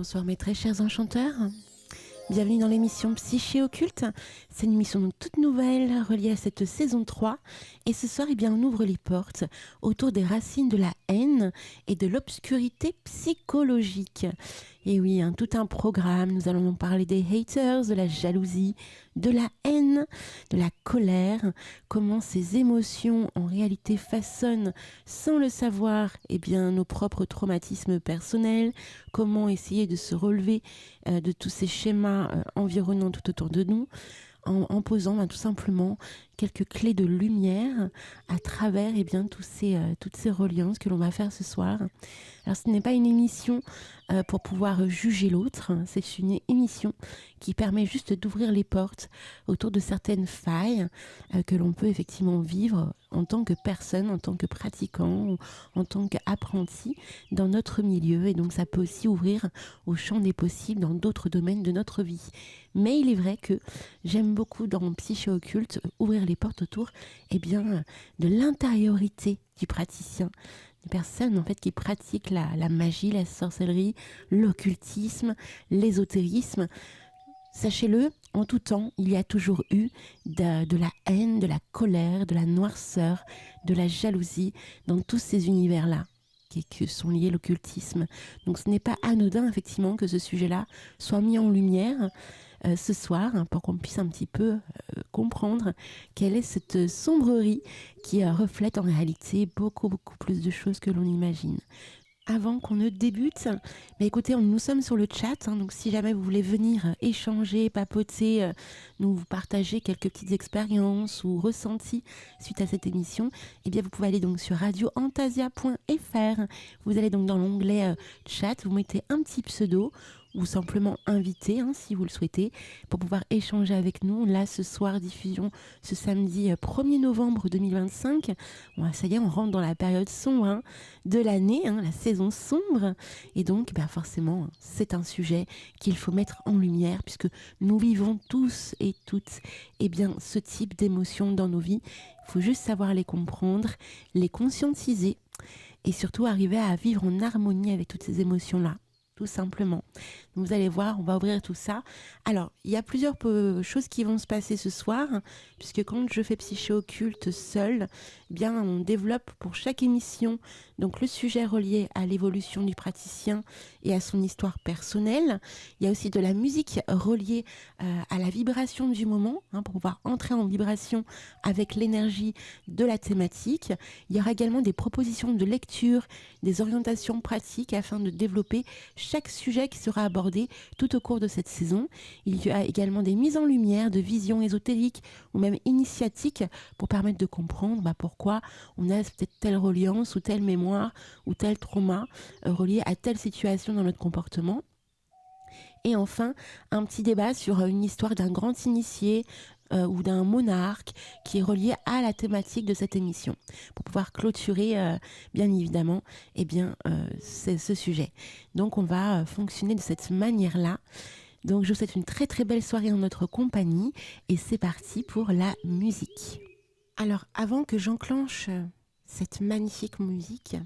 Bonsoir mes très chers enchanteurs. Bienvenue dans l'émission Psyché Occulte. C'est une émission donc toute nouvelle reliée à cette saison 3. Et ce soir, on ouvre les portes autour des racines de la haine et de l'obscurité psychologique. Et oui, tout un programme. Nous allons donc parler des haters, de la jalousie, de la haine, de la colère. Comment ces émotions en réalité façonnent, sans le savoir, nos propres traumatismes personnels. Comment essayer de se relever de tous ces schémas environnants tout autour de nous, en posant tout simplement quelques clés de lumière à travers toutes ces reliances que l'on va faire ce soir. Alors ce n'est pas une émission pour pouvoir juger l'autre, c'est une émission qui permet juste d'ouvrir les portes autour de certaines failles que l'on peut effectivement vivre en tant que personne, en tant que pratiquant ou en tant qu'apprenti dans notre milieu. Et donc ça peut aussi ouvrir au champ des possibles dans d'autres domaines de notre vie. Mais il est vrai que j'aime beaucoup dans Psyché Occulte ouvrir les portes autour de l'intériorité du praticien. Des personnes qui pratiquent la magie, la sorcellerie, l'occultisme, l'ésotérisme. Sachez-le, en tout temps, il y a toujours eu de la haine, de la colère, de la noirceur, de la jalousie dans tous ces univers-là que sont liés à l'occultisme. Donc ce n'est pas anodin effectivement que ce sujet-là soit mis en lumière ce soir pour qu'on puisse un petit peu comprendre quelle est cette sombrerie qui reflète en réalité beaucoup plus de choses que l'on imagine. Avant qu'on ne débute, écoutez, nous sommes sur le chat, donc si jamais vous voulez venir échanger, papoter, nous vous partager quelques petites expériences ou ressentis suite à cette émission, vous pouvez aller donc sur radioantasia.fr. Vous allez donc dans l'onglet chat, vous mettez un petit pseudo ou simplement invité si vous le souhaitez pour pouvoir échanger avec nous. Là ce soir, diffusion ce samedi 1er novembre 2025. Bon, ça y est, on rentre dans la période sombre de l'année, la saison sombre, et donc forcément c'est un sujet qu'il faut mettre en lumière puisque nous vivons tous et toutes ce type d'émotions dans nos vies. Il faut juste savoir les comprendre, les conscientiser et surtout arriver à vivre en harmonie avec toutes ces émotions-là. Tout simplement. Donc vous allez voir, on va ouvrir tout ça. Alors, il y a plusieurs choses qui vont se passer ce soir, puisque quand je fais Psyché Occulte seule, on développe pour chaque émission donc le sujet relié à l'évolution du praticien et à son histoire personnelle. Il y a aussi de la musique reliée à la vibration du moment, pour pouvoir entrer en vibration avec l'énergie de la thématique. Il y aura également des propositions de lecture, des orientations pratiques afin de développer chaque sujet qui sera abordé tout au cours de cette saison. Il y a également des mises en lumière de visions ésotériques ou même initiatiques pour permettre de comprendre pourquoi on a peut-être telle reliance ou telle mémoire ou tel trauma relié à telle situation dans notre comportement. Et enfin, un petit débat sur une histoire d'un grand initié ou d'un monarque qui est relié à la thématique de cette émission pour pouvoir clôturer bien évidemment ce sujet. Donc on va fonctionner de cette manière-là. Donc je vous souhaite une très très belle soirée en notre compagnie et c'est parti pour la musique. Alors avant que j'enclenche cette magnifique musique,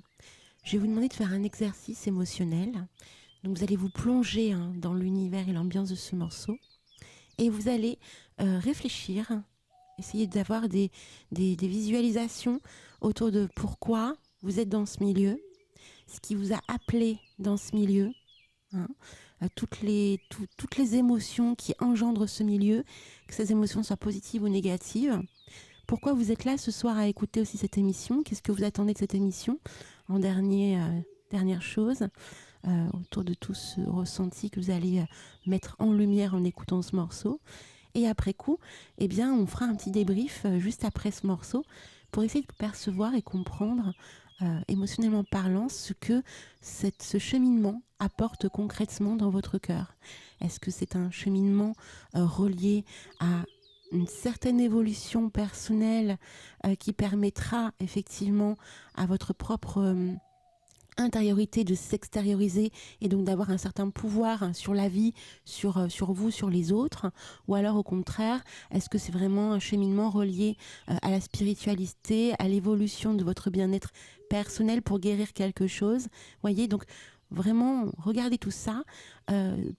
je vais vous demander de faire un exercice émotionnel. Donc vous allez vous plonger dans l'univers et l'ambiance de ce morceau et vous allez réfléchir, essayer d'avoir des visualisations autour de pourquoi vous êtes dans ce milieu, ce qui vous a appelé dans ce milieu, toutes les émotions qui engendrent ce milieu, que ces émotions soient positives ou négatives. Pourquoi vous êtes là ce soir à écouter aussi cette émission? Qu'est-ce que vous attendez de cette émission? En dernière chose, autour de tout ce ressenti que vous allez mettre en lumière en écoutant ce morceau. Et après coup, on fera un petit débrief juste après ce morceau pour essayer de percevoir et comprendre, émotionnellement parlant, ce que ce cheminement apporte concrètement dans votre cœur. Est-ce que c'est un cheminement relié à une certaine évolution personnelle qui permettra effectivement à votre propre intériorité de s'extérioriser et donc d'avoir un certain pouvoir sur la vie, sur vous, sur les autres, ou alors au contraire, est-ce que c'est vraiment un cheminement relié à la spiritualité, à l'évolution de votre bien-être personnel pour guérir quelque chose? Voyez, donc Vraiment, regardez tout ça.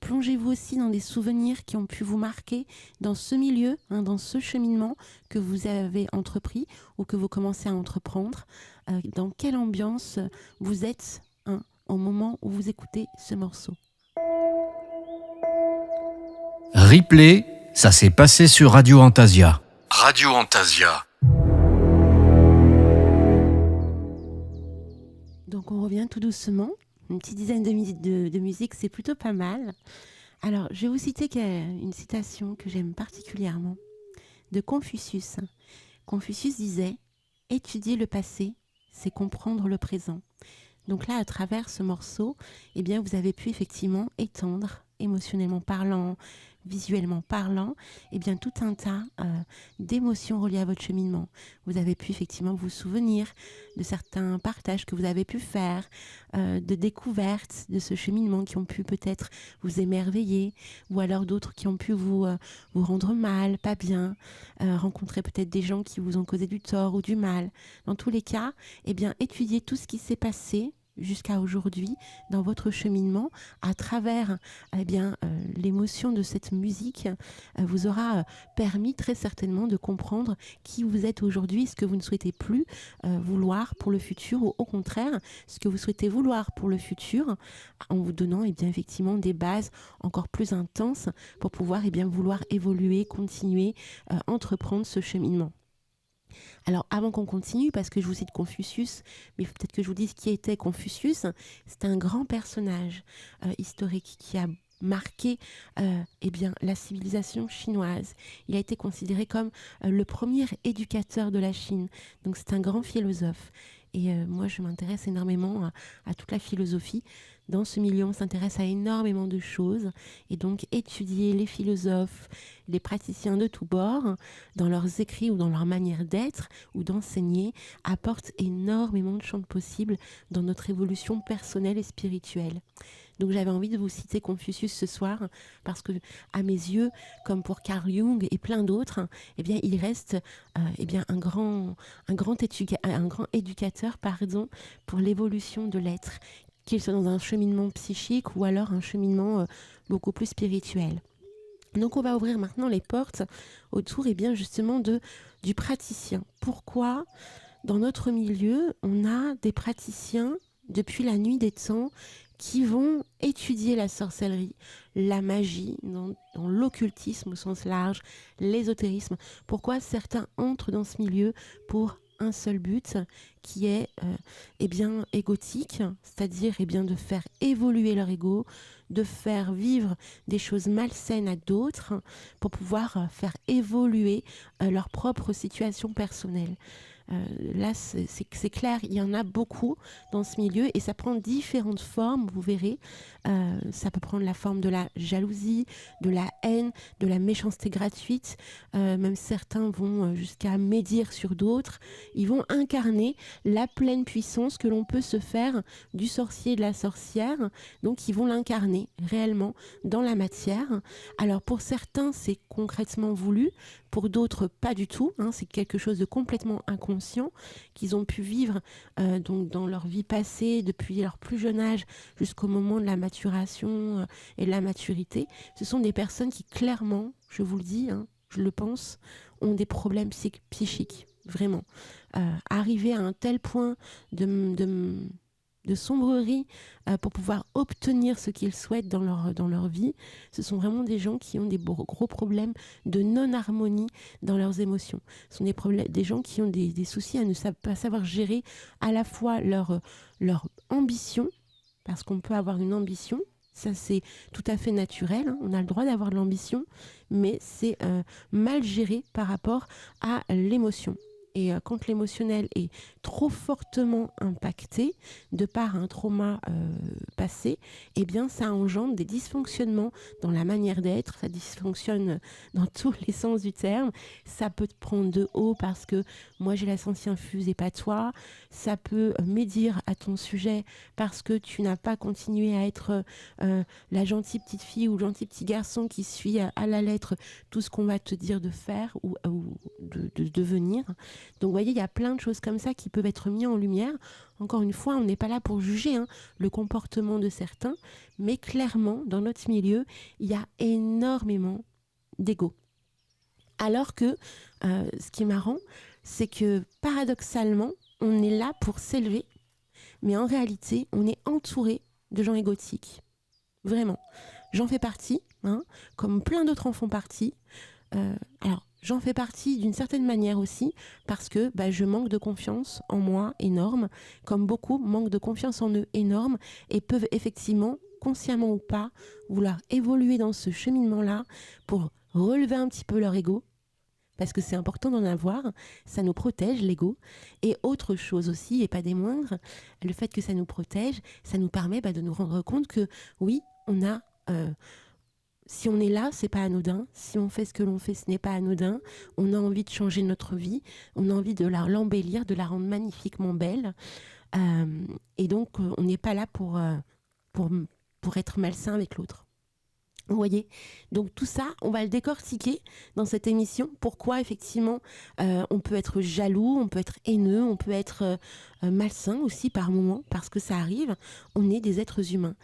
Plongez-vous aussi dans des souvenirs qui ont pu vous marquer dans ce milieu, dans ce cheminement que vous avez entrepris ou que vous commencez à entreprendre. Dans quelle ambiance vous êtes au moment où vous écoutez ce morceau. Replay, ça s'est passé sur Radio Antasia. Radio Antasia. Donc on revient tout doucement. Une petite dizaine de minutes de musique, c'est plutôt pas mal. Alors, je vais vous citer une citation que j'aime particulièrement de Confucius. Confucius disait « Étudier le passé, c'est comprendre le présent ». Donc là, à travers ce morceau, eh bien, vous avez pu effectivement étendre, émotionnellement parlant, visuellement parlant, eh bien, tout un tas d'émotions reliées à votre cheminement. Vous avez pu effectivement vous souvenir de certains partages que vous avez pu faire, de découvertes de ce cheminement qui ont pu peut-être vous émerveiller, ou alors d'autres qui ont pu vous rendre mal, pas bien, rencontrer peut-être des gens qui vous ont causé du tort ou du mal. Dans tous les cas, eh bien, étudiez tout ce qui s'est passé jusqu'à aujourd'hui dans votre cheminement à travers l'émotion de cette musique vous aura permis très certainement de comprendre qui vous êtes aujourd'hui, ce que vous ne souhaitez plus vouloir pour le futur ou au contraire ce que vous souhaitez vouloir pour le futur en vous donnant effectivement des bases encore plus intenses pour pouvoir vouloir évoluer, continuer, entreprendre ce cheminement. Alors, avant qu'on continue, parce que je vous cite Confucius, mais peut-être que je vous dise qui était Confucius. C'est un grand personnage historique qui a marqué la civilisation chinoise. Il a été considéré comme le premier éducateur de la Chine. Donc, c'est un grand philosophe. Et moi, je m'intéresse énormément à toute la philosophie. Dans ce milieu, on s'intéresse à énormément de choses. Et donc, étudier les philosophes, les praticiens de tous bords, dans leurs écrits ou dans leur manière d'être ou d'enseigner, apporte énormément de champs possibles dans notre évolution personnelle et spirituelle. Donc j'avais envie de vous citer Confucius ce soir parce que, à mes yeux, comme pour Carl Jung et plein d'autres, il reste un grand éducateur pour l'évolution de l'être, qu'il soit dans un cheminement psychique ou alors un cheminement beaucoup plus spirituel. Donc on va ouvrir maintenant les portes autour justement du praticien. Pourquoi dans notre milieu on a des praticiens depuis la nuit des temps qui vont étudier la sorcellerie, la magie, dans l'occultisme au sens large, l'ésotérisme. Pourquoi certains entrent dans ce milieu pour un seul but qui est égotique, c'est-à-dire de faire évoluer leur ego, de faire vivre des choses malsaines à d'autres pour pouvoir faire évoluer leur propre situation personnelle. Là, c'est clair, il y en a beaucoup dans ce milieu et ça prend différentes formes, vous verrez. Ça peut prendre la forme de la jalousie, de la haine, de la méchanceté gratuite. Même certains vont jusqu'à médire sur d'autres. Ils vont incarner la pleine puissance que l'on peut se faire du sorcier et de la sorcière. Donc, ils vont l'incarner réellement dans la matière. Alors, pour certains, c'est concrètement voulu. Pour d'autres, pas du tout. C'est quelque chose de complètement inconscient qu'ils ont pu vivre donc dans leur vie passée, depuis leur plus jeune âge jusqu'au moment de la maturation et de la maturité. Ce sont des personnes qui, clairement, je vous le dis, je le pense, ont des problèmes psychiques, vraiment. Arriver à un tel point de sombrerie pour pouvoir obtenir ce qu'ils souhaitent dans leur vie. Ce sont vraiment des gens qui ont des gros problèmes de non-harmonie dans leurs émotions. Ce sont des gens qui ont des soucis à ne pas savoir gérer à la fois leur ambition, parce qu'on peut avoir une ambition, ça c'est tout à fait naturel, on a le droit d'avoir de l'ambition, mais c'est mal géré par rapport à l'émotion. Et quand l'émotionnel est trop fortement impacté de par un trauma passé, ça engendre des dysfonctionnements dans la manière d'être. Ça dysfonctionne dans tous les sens du terme. Ça peut te prendre de haut parce que moi j'ai la science infuse et pas toi. Ça peut médire à ton sujet parce que tu n'as pas continué à être la gentille petite fille ou le gentil petit garçon qui suit à la lettre tout ce qu'on va te dire de faire ou de devenir. Donc vous voyez, il y a plein de choses comme ça qui peuvent être mises en lumière. Encore une fois, on n'est pas là pour juger le comportement de certains, mais clairement, dans notre milieu, il y a énormément d'ego. Alors que ce qui est marrant, c'est que paradoxalement, on est là pour s'élever, mais en réalité, on est entouré de gens égotiques. Vraiment. J'en fais partie, comme plein d'autres en font partie. Alors, j'en fais partie d'une certaine manière aussi, parce que je manque de confiance en moi énorme, comme beaucoup manquent de confiance en eux énorme, et peuvent effectivement, consciemment ou pas, vouloir évoluer dans ce cheminement-là pour relever un petit peu leur ego, parce que c'est important d'en avoir, ça nous protège l'ego. Et autre chose aussi, et pas des moindres, le fait que ça nous protège, ça nous permet de nous rendre compte que oui, on a... si on est là, c'est pas anodin. Si on fait ce que l'on fait, ce n'est pas anodin. On a envie de changer notre vie, on a envie de l'embellir, de la rendre magnifiquement belle. Et donc, on n'est pas là pour être malsain avec l'autre. Vous voyez, donc tout ça, on va le décortiquer dans cette émission. Pourquoi effectivement on peut être jaloux, on peut être haineux, on peut être malsain aussi par moments, parce que ça arrive, on est des êtres humains.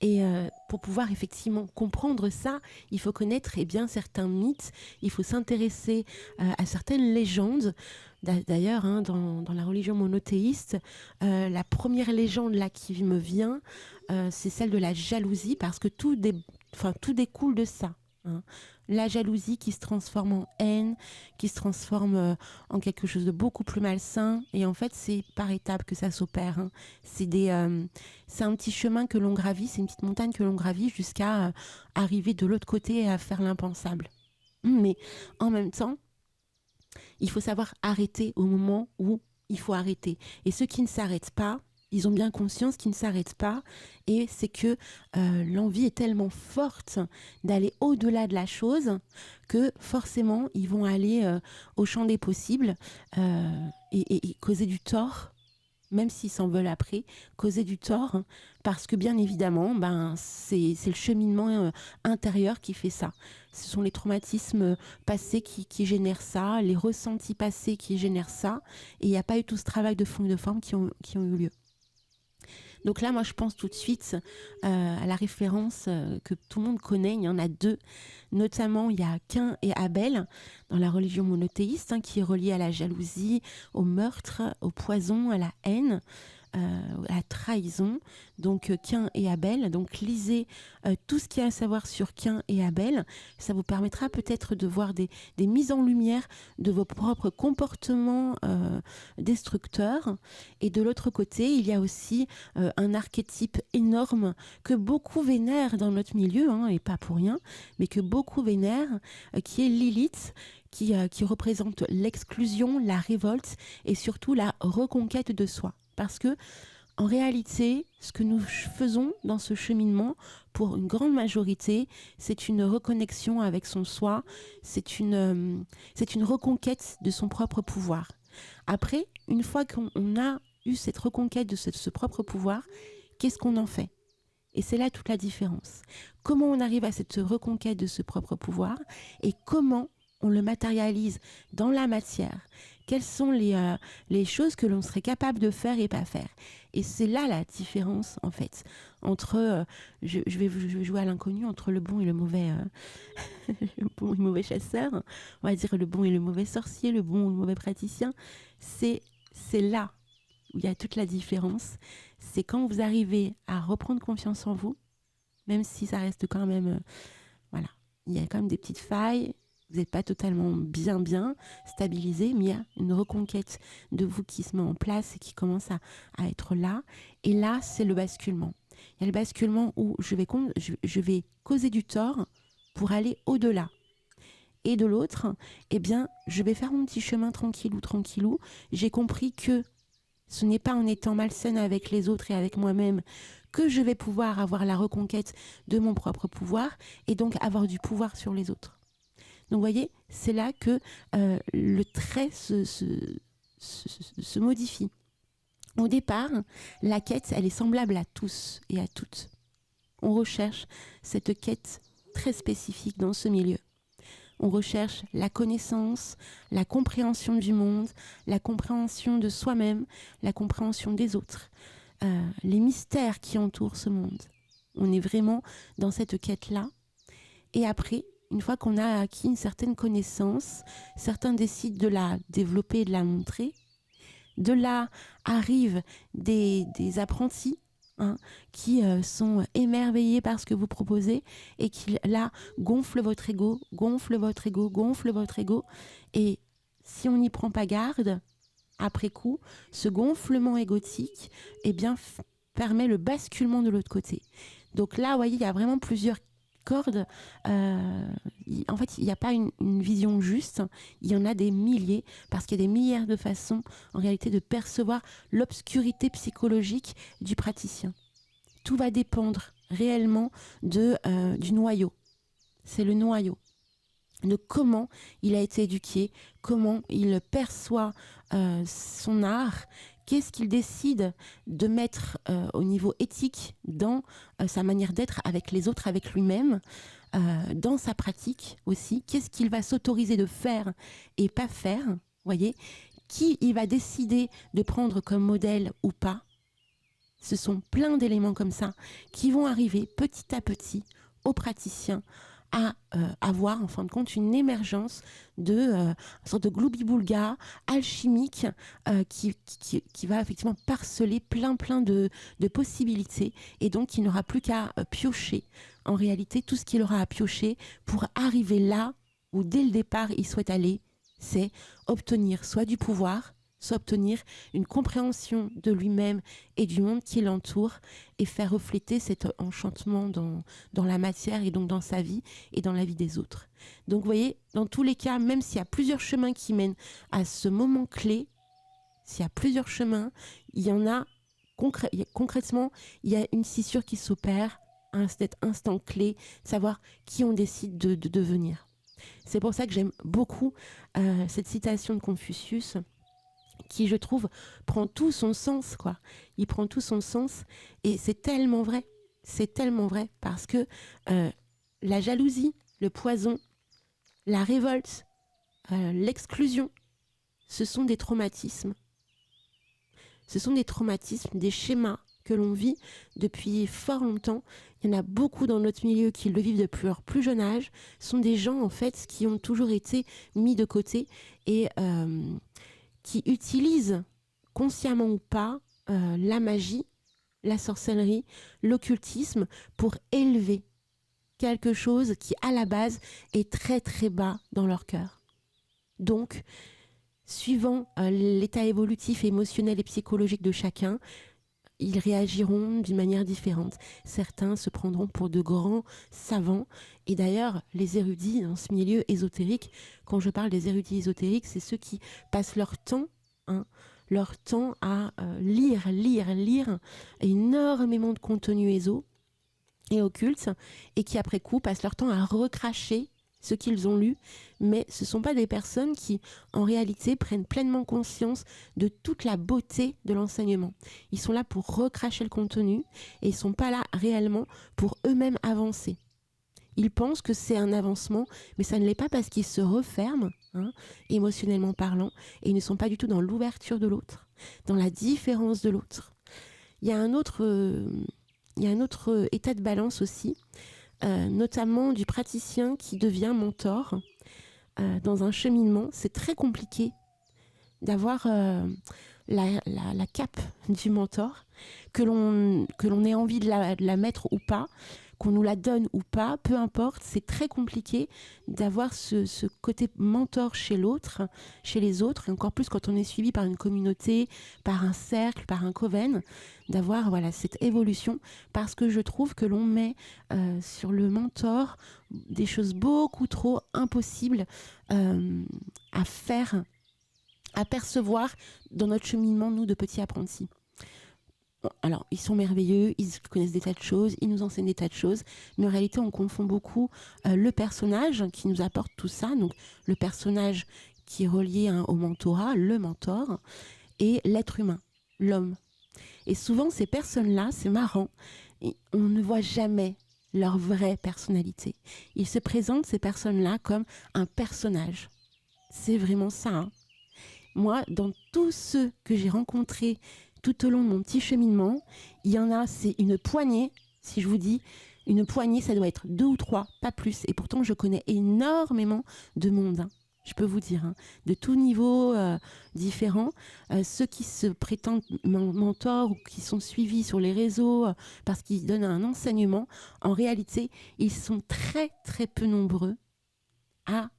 Et pour pouvoir effectivement comprendre ça, il faut connaître certains mythes, il faut s'intéresser à certaines légendes. D'ailleurs, dans la religion monothéiste, la première légende là qui me vient, c'est celle de la jalousie, parce que tout découle de ça. La jalousie qui se transforme en haine, qui se transforme en quelque chose de beaucoup plus malsain. Et en fait, c'est par étapes que ça s'opère. C'est un petit chemin que l'on gravit, c'est une petite montagne que l'on gravit jusqu'à arriver de l'autre côté et à faire l'impensable. Mais en même temps, il faut savoir arrêter au moment où il faut arrêter. Et ceux qui ne s'arrêtent pas, ils ont bien conscience qu'ils ne s'arrêtent pas, et c'est que l'envie est tellement forte d'aller au-delà de la chose que forcément ils vont aller au champ des possibles et causer du tort, même s'ils s'en veulent après, causer du tort, parce que bien évidemment, c'est le cheminement intérieur qui fait ça. Ce sont les traumatismes passés qui génèrent ça, les ressentis passés qui génèrent ça, et il n'y a pas eu tout ce travail de fond et de forme qui ont eu lieu. Donc là, moi, je pense tout de suite à la référence que tout le monde connaît. Il y en a deux. Notamment, il y a Caïn et Abel dans la religion monothéiste, qui est reliée à la jalousie, au meurtre, au poison, à la haine, à la trahison. Donc, Caïn et Abel. Donc, lisez tout ce qu'il y a à savoir sur Caïn et Abel. Ça vous permettra peut-être de voir des mises en lumière de vos propres comportements destructeurs. Et de l'autre côté, il y a aussi un archétype énorme que beaucoup vénèrent dans notre milieu, et pas pour rien, mais que beaucoup vénèrent, qui est Lilith, qui représente l'exclusion, la révolte et surtout la reconquête de soi. Parce que en réalité, ce que nous faisons dans ce cheminement, pour une grande majorité, c'est une reconnexion avec son soi, c'est une reconquête de son propre pouvoir. Après, une fois qu'on a eu cette reconquête de ce propre pouvoir, qu'est-ce qu'on en fait ? Et c'est là toute la différence. Comment on arrive à cette reconquête de ce propre pouvoir et comment on le matérialise dans la matière. Quelles sont les choses que l'on serait capable de faire et pas faire. Et c'est là la différence, en fait, entre, je vais jouer à l'inconnu, entre le bon et le mauvais, le bon et le mauvais chasseur, on va dire le bon et le mauvais sorcier, le bon ou le mauvais praticien. C'est là où il y a toute la différence. C'est quand vous arrivez à reprendre confiance en vous, même si ça reste quand même, voilà, il y a quand même des petites failles. Vous n'êtes pas totalement bien stabilisé, mais il y a une reconquête de vous qui se met en place et qui commence à être là. Et là, c'est le basculement. Il y a le basculement où je vais causer du tort pour aller au-delà. Et de l'autre, je vais faire mon petit chemin tranquillou. J'ai compris que ce n'est pas en étant malsaine avec les autres et avec moi-même que je vais pouvoir avoir la reconquête de mon propre pouvoir et donc avoir du pouvoir sur les autres. Donc vous voyez, c'est là que le trait se modifie. Au départ, la quête, elle est semblable à tous et à toutes. On recherche cette quête très spécifique dans ce milieu. on recherche la connaissance, la compréhension du monde, la compréhension de soi-même, la compréhension des autres, les mystères qui entourent ce monde. On est vraiment dans cette quête-là. Et après, une fois qu'on a acquis une certaine connaissance, certains décident de la développer et de la montrer. De là arrivent des apprentis qui sont émerveillés par ce que vous proposez et qui, là, gonflent votre ego. Et si on n'y prend pas garde, après coup, ce gonflement égotique permet le basculement de l'autre côté. Donc là, vous voyez, il y a vraiment plusieurs cordes. En fait, il n'y a pas une vision juste, il y en a des milliers, parce qu'il y a des milliards de façons, en réalité, de percevoir l'obscurité psychologique du praticien. Tout va dépendre réellement du noyau. C'est le noyau, de comment il a été éduqué, comment il perçoit son art, qu'est-ce qu'il décide de mettre au niveau éthique dans sa manière d'être avec les autres, avec lui-même, dans sa pratique aussi, qu'est-ce qu'il va s'autoriser de faire et pas faire, voyez, qui il va décider de prendre comme modèle ou pas. Ce sont plein d'éléments comme ça qui vont arriver petit à petit aux praticiens à avoir en fin de compte une émergence de une sorte de gloubi-boulga alchimique qui va effectivement parceler plein de possibilités, et donc il n'aura plus qu'à piocher en réalité tout ce qu'il aura à piocher pour arriver là où dès le départ il souhaite aller, c'est obtenir soit du pouvoir, soit obtenir une compréhension de lui-même et du monde qui l'entoure, et faire refléter cet enchantement dans la matière, et donc dans sa vie et dans la vie des autres. Donc vous voyez, dans tous les cas, même s'il y a plusieurs chemins qui mènent à ce moment clé, s'il y a plusieurs chemins, il y en a concrètement, il y a une scissure qui s'opère à cet instant clé, savoir qui on décide de devenir. C'est pour ça que j'aime beaucoup cette citation de Confucius, qui, je trouve, prend tout son sens, quoi. Il prend tout son sens, et c'est tellement vrai, parce que la jalousie, le poison, la révolte, l'exclusion, ce sont des traumatismes. Ce sont des traumatismes, des schémas que l'on vit depuis fort longtemps. Il y en a beaucoup dans notre milieu qui le vivent depuis leur plus jeune âge. Ce sont des gens, en fait, qui ont toujours été mis de côté et qui utilisent, consciemment ou pas, la magie, la sorcellerie, l'occultisme pour élever quelque chose qui, à la base, est très très bas dans leur cœur. Donc, suivant l'état évolutif, émotionnel et psychologique de chacun, ils réagiront d'une manière différente. Certains se prendront pour de grands savants. Et d'ailleurs, les érudits dans ce milieu ésotérique, quand je parle des érudits ésotériques, c'est ceux qui passent leur temps à lire énormément de contenu éso et occulte, et qui après coup passent leur temps à recracher ce qu'ils ont lu, mais ce ne sont pas des personnes qui, en réalité, prennent pleinement conscience de toute la beauté de l'enseignement. Ils sont là pour recracher le contenu, et ils ne sont pas là réellement pour eux-mêmes avancer. Ils pensent que c'est un avancement, mais ça ne l'est pas, parce qu'ils se referment, émotionnellement parlant, et ils ne sont pas du tout dans l'ouverture de l'autre, dans la différence de l'autre. Il y a un autre état de balance aussi, notamment du praticien qui devient mentor dans un cheminement. C'est très compliqué d'avoir la cape du mentor, que l'on ait envie de la mettre ou pas, qu'on nous la donne ou pas, peu importe, c'est très compliqué d'avoir ce côté mentor chez l'autre, chez les autres, et encore plus quand on est suivi par une communauté, par un cercle, par un coven, d'avoir cette évolution, parce que je trouve que l'on met sur le mentor des choses beaucoup trop impossibles à faire, à percevoir dans notre cheminement, nous, de petits apprentis. Alors, ils sont merveilleux, ils connaissent des tas de choses, ils nous enseignent des tas de choses, mais en réalité, on confond beaucoup le personnage qui nous apporte tout ça, donc le personnage qui est relié au mentorat, le mentor, et l'être humain, l'homme. Et souvent, ces personnes-là, c'est marrant, on ne voit jamais leur vraie personnalité. Ils se présentent, ces personnes-là, comme un personnage. C'est vraiment ça. Hein. Moi, dans tous ceux que j'ai rencontrés tout au long de mon petit cheminement, il y en a, c'est une poignée. Si je vous dis une poignée, ça doit être 2 ou 3, pas plus. Et pourtant, je connais énormément de monde. Hein. Je peux vous dire, hein, de tous niveaux différents. Ceux qui se prétendent mentors ou qui sont suivis sur les réseaux parce qu'ils donnent un enseignement, en réalité, ils sont très, très peu nombreux à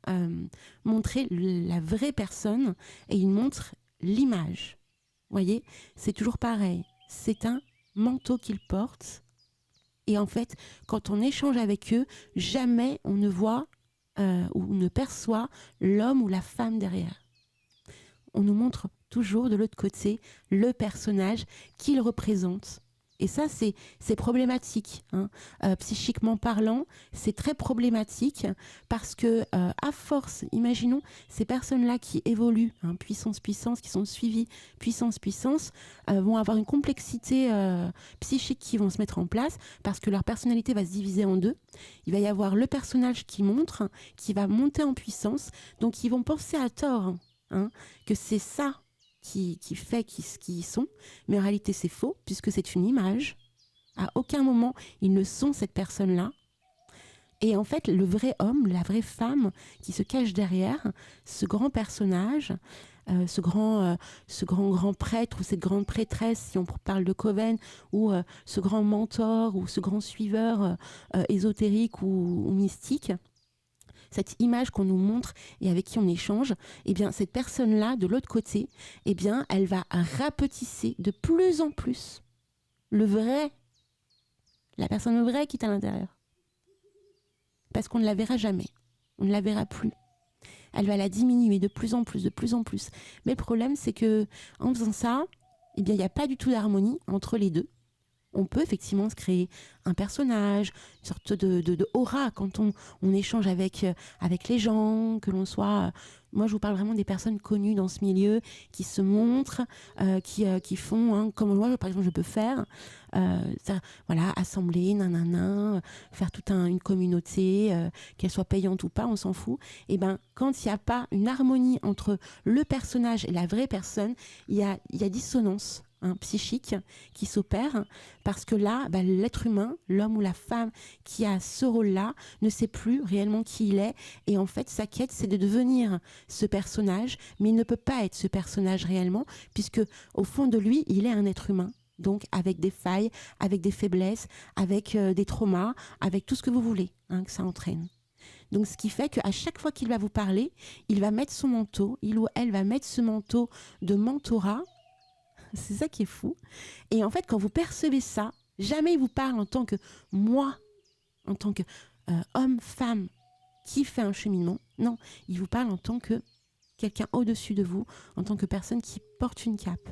montrer la vraie personne et ils montrent l'image. Vous voyez, c'est toujours pareil. C'est un manteau qu'ils portent. Et en fait, quand on échange avec eux, jamais on ne voit ou ne perçoit l'homme ou la femme derrière. On nous montre toujours de l'autre côté le personnage qu'ils représentent. Et ça, c'est problématique. Hein. Psychiquement parlant, c'est très problématique parce que, à force, imaginons ces personnes-là qui évoluent, hein, puissance, qui sont suivies, puissance, vont avoir une complexité psychique qui vont se mettre en place parce que leur personnalité va se diviser en deux. Il va y avoir le personnage qui montre, qui va monter en puissance. Donc, ils vont penser à tort hein, que c'est ça qui fait qui ils sont, mais en réalité c'est faux, puisque c'est une image. À aucun moment ils ne sont cette personne-là. Et en fait, le vrai homme, la vraie femme qui se cache derrière, ce grand personnage, ce grand prêtre ou cette grande prêtresse, si on parle de Coven, ou ce grand mentor ou ce grand suiveur ésotérique ou mystique, cette image qu'on nous montre et avec qui on échange, eh bien, cette personne-là, de l'autre côté, eh bien, elle va rapetisser de plus en plus le vrai, la personne vraie qui est à l'intérieur. Parce qu'on ne la verra jamais. On ne la verra plus. Elle va la diminuer de plus en plus. Mais le problème, c'est que en faisant ça, eh bien, il n'y a pas du tout d'harmonie entre les deux. On peut effectivement se créer un personnage, une sorte de aura quand on échange avec les gens, que l'on soit... moi, je vous parle vraiment des personnes connues dans ce milieu, qui se montrent, qui font, hein, comme moi, par exemple, je peux faire, voilà, assembler, faire toute une communauté, qu'elle soit payante ou pas, on s'en fout. Et ben, quand il n'y a pas une harmonie entre le personnage et la vraie personne, il y a dissonance. Psychique qui s'opère parce que là, l'être humain, l'homme ou la femme qui a ce rôle-là ne sait plus réellement qui il est et en fait sa quête c'est de devenir ce personnage mais il ne peut pas être ce personnage réellement puisque au fond de lui il est un être humain donc avec des failles, avec des faiblesses, avec des traumas, avec tout ce que vous voulez que ça entraîne. Donc ce qui fait qu'à chaque fois qu'il va vous parler, il va mettre son manteau, il ou elle va mettre ce manteau de mentorat. C'est ça qui est fou. Et en fait, quand vous percevez ça, jamais il vous parle en tant que moi, en tant que homme, femme, qui fait un cheminement. Non, il vous parle en tant que quelqu'un au-dessus de vous, en tant que personne qui porte une cape.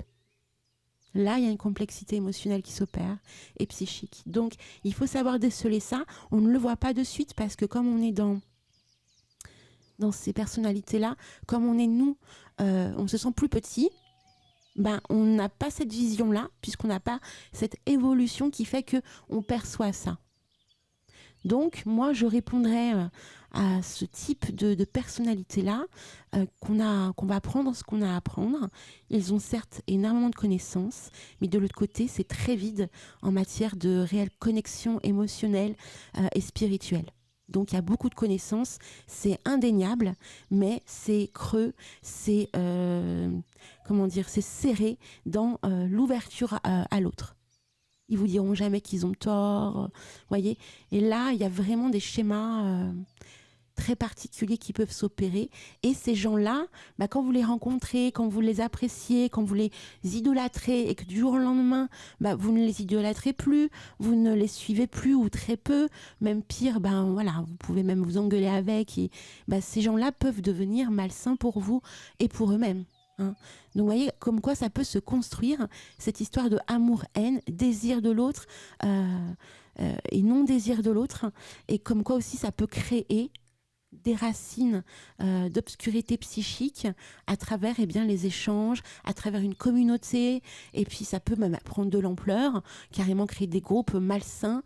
Là, il y a une complexité émotionnelle qui s'opère et psychique. Donc, il faut savoir déceler ça. On ne le voit pas de suite parce que comme on est dans ces personnalités-là, comme on est nous, on se sent plus petit. On n'a pas cette vision-là, puisqu'on n'a pas cette évolution qui fait qu'on perçoit ça. Donc, moi, je répondrais à ce type de personnalité-là, qu'on va apprendre ce qu'on a à apprendre. Ils ont certes énormément de connaissances, mais de l'autre côté, c'est très vide en matière de réelle connexion émotionnelle et spirituelle. Donc il y a beaucoup de connaissances, c'est indéniable, mais c'est creux, c'est c'est serré dans l'ouverture à l'autre. Ils vous diront jamais qu'ils ont tort, voyez. Et là, il y a vraiment des schémas très particuliers qui peuvent s'opérer. Et ces gens-là, quand vous les rencontrez, quand vous les appréciez, quand vous les idolâtrez et que du jour au lendemain, vous ne les idolâtrez plus, vous ne les suivez plus ou très peu, même pire, vous pouvez même vous engueuler avec. Et ces gens-là peuvent devenir malsains pour vous et pour eux-mêmes. Donc vous voyez comme quoi ça peut se construire, cette histoire de amour-haine, désir de l'autre et non-désir de l'autre, et comme quoi aussi ça peut créer des racines d'obscurité psychique à travers les échanges, à travers une communauté, et puis ça peut même prendre de l'ampleur, carrément créer des groupes malsains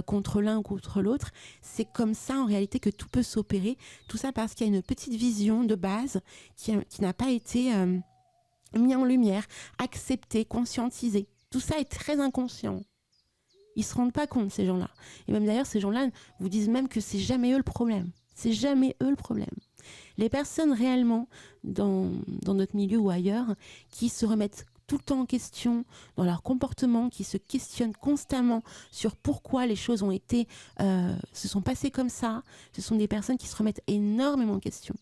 contre l'un ou contre l'autre. C'est comme ça en réalité que tout peut s'opérer, tout ça parce qu'il y a une petite vision de base qui n'a pas été mis en lumière, accepté, conscientisé. Tout ça est très inconscient. Ils se rendent pas compte, ces gens-là. Et même d'ailleurs, ces gens-là vous disent même que c'est jamais eux le problème. C'est jamais eux le problème. Les personnes réellement, dans notre milieu ou ailleurs, qui se remettent tout le temps en question dans leur comportement, qui se questionnent constamment sur pourquoi les choses se sont passées comme ça, ce sont des personnes qui se remettent énormément en question.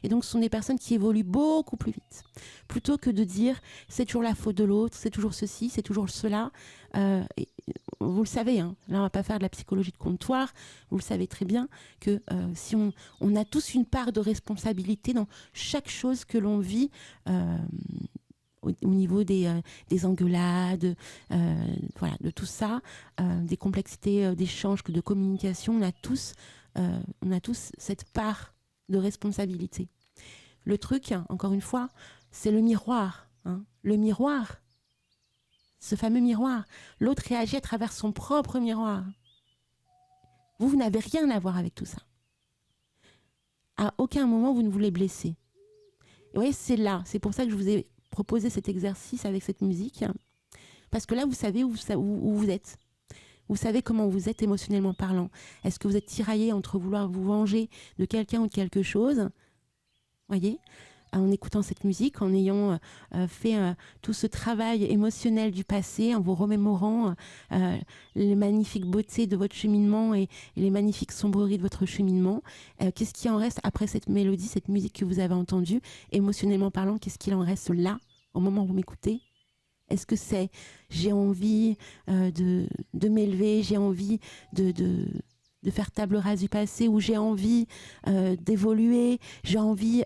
Et donc, ce sont des personnes qui évoluent beaucoup plus vite. Plutôt que de dire, c'est toujours la faute de l'autre, c'est toujours ceci, c'est toujours cela. Et vous le savez, hein, là, on ne va pas faire de la psychologie de comptoir. Vous le savez très bien que si on a tous une part de responsabilité dans chaque chose que l'on vit, au niveau des engueulades, voilà, de tout ça, des complexités d'échange, de communication, on a tous cette part de responsabilité. Le truc, encore une fois, c'est le miroir. Hein. Le miroir, ce fameux miroir. L'autre réagit à travers son propre miroir. Vous n'avez rien à voir avec tout ça. À aucun moment, vous ne voulez blesser. Et vous voyez, c'est là. C'est pour ça que je vous ai proposé cet exercice avec cette musique. Parce que là, vous savez où vous êtes. Vous savez comment vous êtes émotionnellement parlant. Est-ce que vous êtes tiraillé entre vouloir vous venger de quelqu'un ou de quelque chose, voyez, en écoutant cette musique, en ayant fait tout ce travail émotionnel du passé, en vous remémorant les magnifiques beautés de votre cheminement et les magnifiques sombreries de votre cheminement. Qu'est-ce qui en reste après cette mélodie, cette musique que vous avez entendue, émotionnellement parlant, qu'est-ce qu'il en reste là, au moment où vous m'écoutez ? Est-ce que c'est j'ai envie de m'élever, j'ai envie de faire table rase du passé, ou j'ai envie d'évoluer, j'ai envie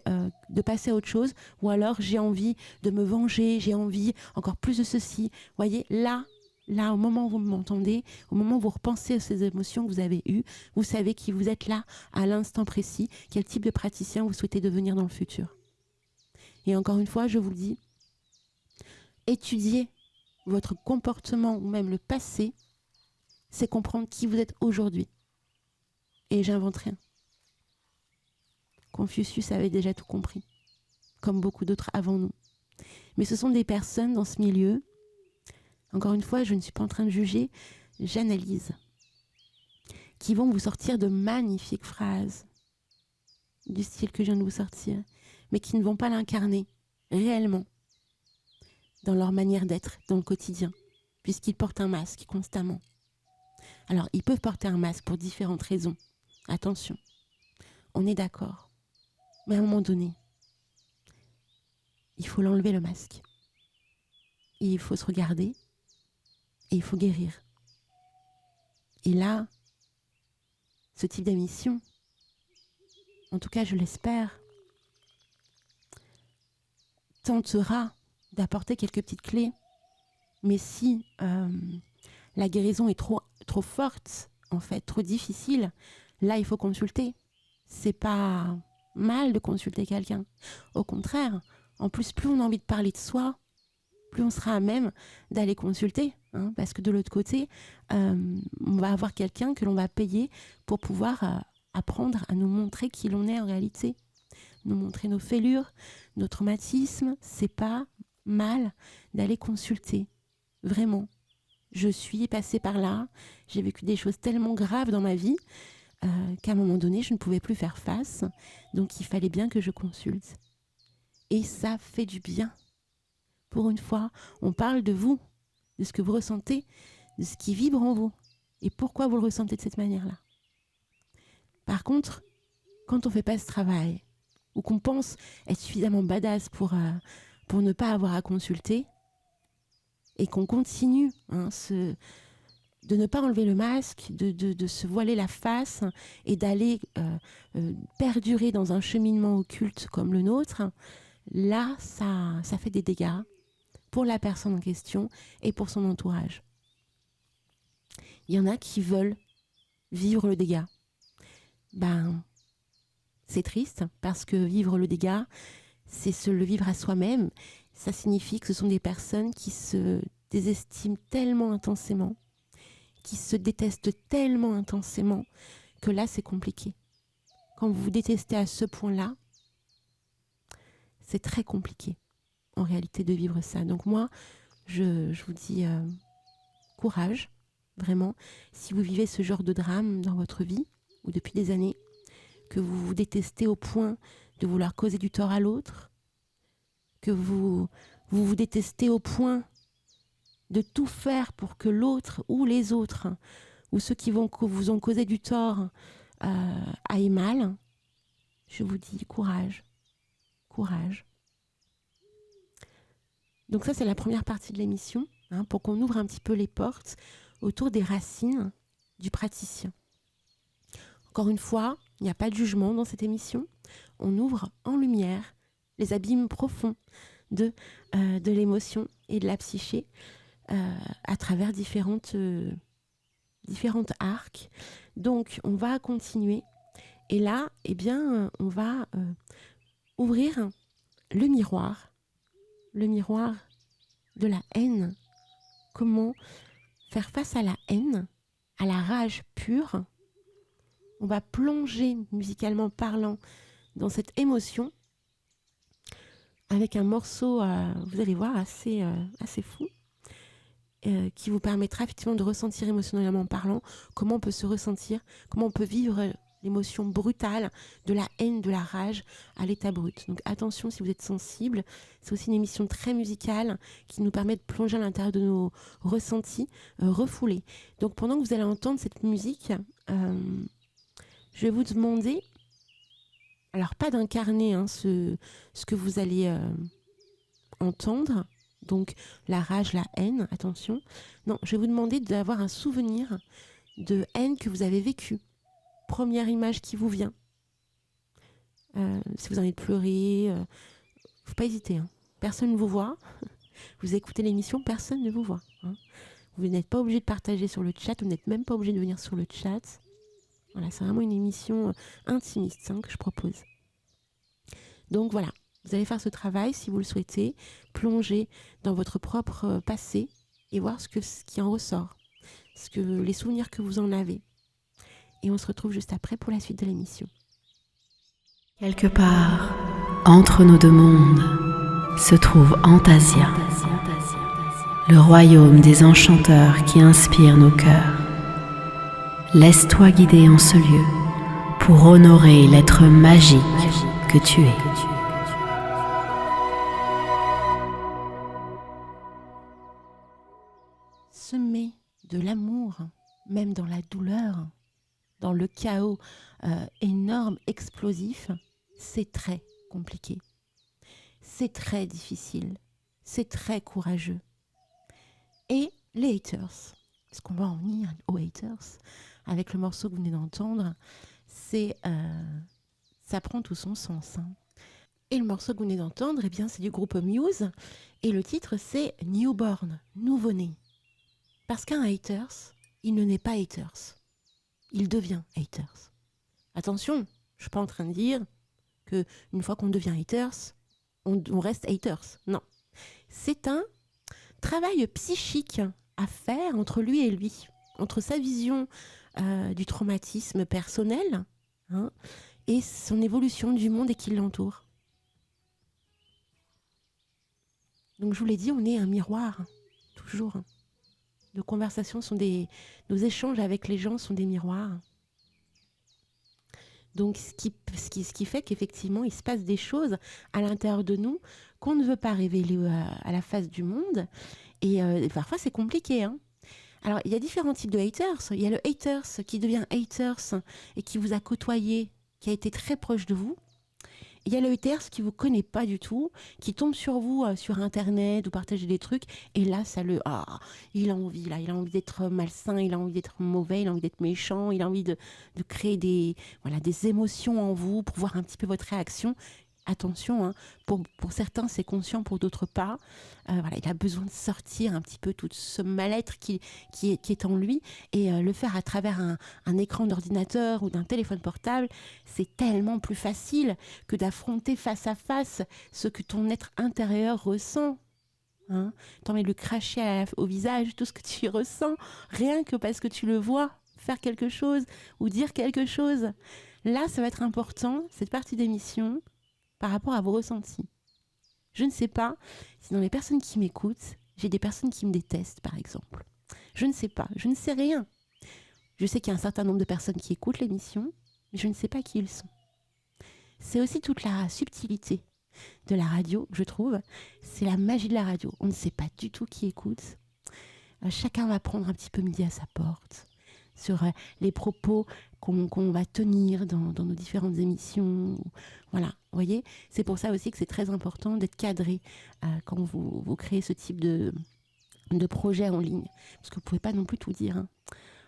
de passer à autre chose, ou alors j'ai envie de me venger, j'ai envie encore plus de ceci. Vous voyez, là, au moment où vous m'entendez, au moment où vous repensez à ces émotions que vous avez eues, vous savez qui vous êtes là, à l'instant précis, quel type de praticien vous souhaitez devenir dans le futur. Et encore une fois, je vous le dis, étudier votre comportement ou même le passé, c'est comprendre qui vous êtes aujourd'hui. Et j'invente rien. Confucius avait déjà tout compris, comme beaucoup d'autres avant nous. Mais ce sont des personnes dans ce milieu, encore une fois, je ne suis pas en train de juger, j'analyse, qui vont vous sortir de magnifiques phrases du style que je viens de vous sortir, mais qui ne vont pas l'incarner réellement dans leur manière d'être, dans le quotidien, puisqu'ils portent un masque constamment. Alors, ils peuvent porter un masque pour différentes raisons. Attention, on est d'accord. Mais à un moment donné, il faut l'enlever le masque. Et il faut se regarder et il faut guérir. Et là, ce type d'émission, en tout cas je l'espère, tentera d'apporter quelques petites clés. Mais si la guérison est trop forte, en fait, trop difficile, là il faut consulter. C'est pas mal de consulter quelqu'un. Au contraire, en plus, plus on a envie de parler de soi, plus on sera à même d'aller consulter. Hein, parce que de l'autre côté, on va avoir quelqu'un que l'on va payer pour pouvoir apprendre à nous montrer qui l'on est en réalité. Nous montrer nos fêlures, nos traumatismes. C'est pas mal d'aller consulter. Vraiment. Je suis passée par là. J'ai vécu des choses tellement graves dans ma vie qu'à un moment donné, je ne pouvais plus faire face. Donc, il fallait bien que je consulte. Et ça fait du bien. Pour une fois, on parle de vous, de ce que vous ressentez, de ce qui vibre en vous. Et pourquoi vous le ressentez de cette manière-là. Par contre, quand on ne fait pas ce travail, ou qu'on pense être suffisamment badass pour ne pas avoir à consulter, et qu'on continue de ne pas enlever le masque, de se voiler la face et d'aller perdurer dans un cheminement occulte comme le nôtre, là, ça fait des dégâts pour la personne en question et pour son entourage. Il y en a qui veulent vivre le dégât. Ben, C'est triste parce que vivre le dégât, c'est se le vivre à soi-même. Ça signifie que ce sont des personnes qui se désestiment tellement intensément, qui se détestent tellement intensément que là, c'est compliqué. Quand vous vous détestez à ce point-là, c'est très compliqué en réalité de vivre ça. Donc moi, je vous dis courage, vraiment. Si vous vivez ce genre de drame dans votre vie, ou depuis des années, que vous vous détestez au point de vouloir causer du tort à l'autre, que vous détestez au point de tout faire pour que l'autre ou les autres, ou ceux qui vous ont causé du tort, aillent mal, je vous dis courage, courage. Donc ça, c'est la première partie de l'émission, pour qu'on ouvre un petit peu les portes autour des racines du praticien. Encore une fois, il n'y a pas de jugement dans cette émission. On ouvre en lumière les abîmes profonds de l'émotion et de la psyché à travers différentes arcs. Donc, on va continuer. Et là, on va ouvrir le miroir de la haine. Comment faire face à la haine, à la rage pure. On va plonger, musicalement parlant, dans cette émotion avec un morceau, vous allez voir, assez fou, qui vous permettra effectivement de ressentir émotionnellement parlant comment on peut se ressentir, comment on peut vivre l'émotion brutale de la haine, de la rage à l'état brut. Donc attention si vous êtes sensible, c'est aussi une émission très musicale qui nous permet de plonger à l'intérieur de nos ressentis refoulés. Donc pendant que vous allez entendre cette musique, je vais vous demander, alors pas d'incarner ce que vous allez entendre, donc la rage, la haine, attention. Non, je vais vous demander d'avoir un souvenir de haine que vous avez vécu. Première image qui vous vient. Si vous en avez pleuré, il ne faut pas hésiter. Personne ne vous voit. Vous écoutez l'émission, personne ne vous voit. Vous n'êtes pas obligé de partager sur le chat, vous n'êtes même pas obligé de venir sur le chat. Voilà, c'est vraiment une émission intimiste que je propose. Donc voilà, vous allez faire ce travail si vous le souhaitez, plonger dans votre propre passé et voir ce qui en ressort, les souvenirs que vous en avez. Et on se retrouve juste après pour la suite de l'émission. Quelque part, entre nos deux mondes, se trouve Antasia, le royaume des enchanteurs qui inspire nos cœurs. Laisse-toi guider en ce lieu pour honorer l'être magique que tu es. Semer de l'amour, même dans la douleur, dans le chaos énorme, explosif, c'est très compliqué. C'est très difficile. C'est très courageux. Et les haters, parce qu'on va en venir aux haters, avec le morceau que vous venez d'entendre, ça prend tout son sens. Et le morceau que vous venez d'entendre, c'est du groupe Muse, et le titre c'est Newborn, nouveau-né. Parce qu'un haters, il ne naît pas haters. Il devient haters. Attention, je ne suis pas en train de dire qu'une fois qu'on devient haters, on reste haters. Non. C'est un travail psychique à faire entre lui et lui, entre sa vision du traumatisme personnel et son évolution du monde et qui l'entoure. Donc je vous l'ai dit, on est un miroir, toujours. Nos conversations nos échanges avec les gens sont des miroirs. Donc ce qui fait qu'effectivement il se passe des choses à l'intérieur de nous qu'on ne veut pas révéler à la face du monde. Et parfois c'est compliqué. Alors il y a différents types de haters. Il y a le haters qui devient haters et qui vous a côtoyé, qui a été très proche de vous. Il y a le haters qui ne vous connaît pas du tout, qui tombe sur vous sur Internet ou partager des trucs. Et là, il a envie d'être malsain, il a envie d'être mauvais, il a envie d'être méchant, il a envie de créer des émotions en vous pour voir un petit peu votre réaction. attention, hein, pour certains c'est conscient, pour d'autres pas. Voilà, il a besoin de sortir un petit peu tout ce mal-être qui est en lui, et le faire à travers un écran d'ordinateur ou d'un téléphone portable, c'est tellement plus facile que d'affronter face à face ce que ton être intérieur ressent. Hein, t'en mets le cracher au visage, tout ce que tu ressens, rien que parce que tu le vois faire quelque chose ou dire quelque chose. Là, ça va être important, cette partie d'émission, par rapport à vos ressentis. Je ne sais pas si dans les personnes qui m'écoutent, j'ai des personnes qui me détestent, par exemple. Je ne sais pas, je ne sais rien. Je sais qu'il y a un certain nombre de personnes qui écoutent l'émission, mais je ne sais pas qui ils sont. C'est aussi toute la subtilité de la radio, je trouve. C'est la magie de la radio. On ne sait pas du tout qui écoute. Chacun va prendre un petit peu midi à sa porte sur les propos qu'on va tenir dans nos différentes émissions. Voilà, vous voyez, c'est pour ça aussi que c'est très important d'être cadré quand vous créez ce type de projet en ligne. Parce que vous ne pouvez pas non plus tout dire, hein.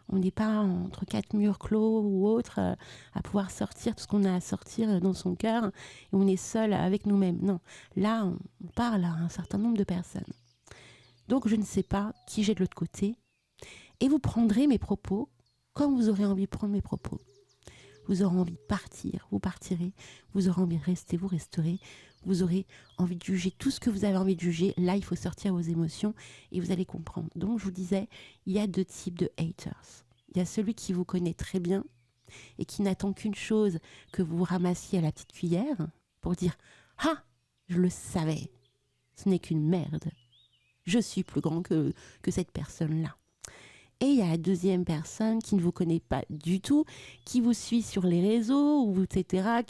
On n'est pas entre quatre murs clos ou autres à pouvoir sortir tout ce qu'on a à sortir dans son cœur, et on est seul avec nous-mêmes. Non, là, on parle à un certain nombre de personnes. Donc, je ne sais pas qui j'ai de l'autre côté. Et vous prendrez mes propos comme vous aurez envie de prendre mes propos. Vous aurez envie de partir, vous partirez. Vous aurez envie de rester, vous resterez. Vous aurez envie de juger tout ce que vous avez envie de juger. Là, il faut sortir vos émotions et vous allez comprendre. Donc, je vous disais, il y a deux types de haters. Il y a celui qui vous connaît très bien et qui n'attend qu'une chose, que vous vous ramassiez à la petite cuillère pour dire « Ah, je le savais, ce n'est qu'une merde. Je suis plus grand que cette personne-là. » Et il y a la deuxième personne qui ne vous connaît pas du tout, qui vous suit sur les réseaux, ou etc.,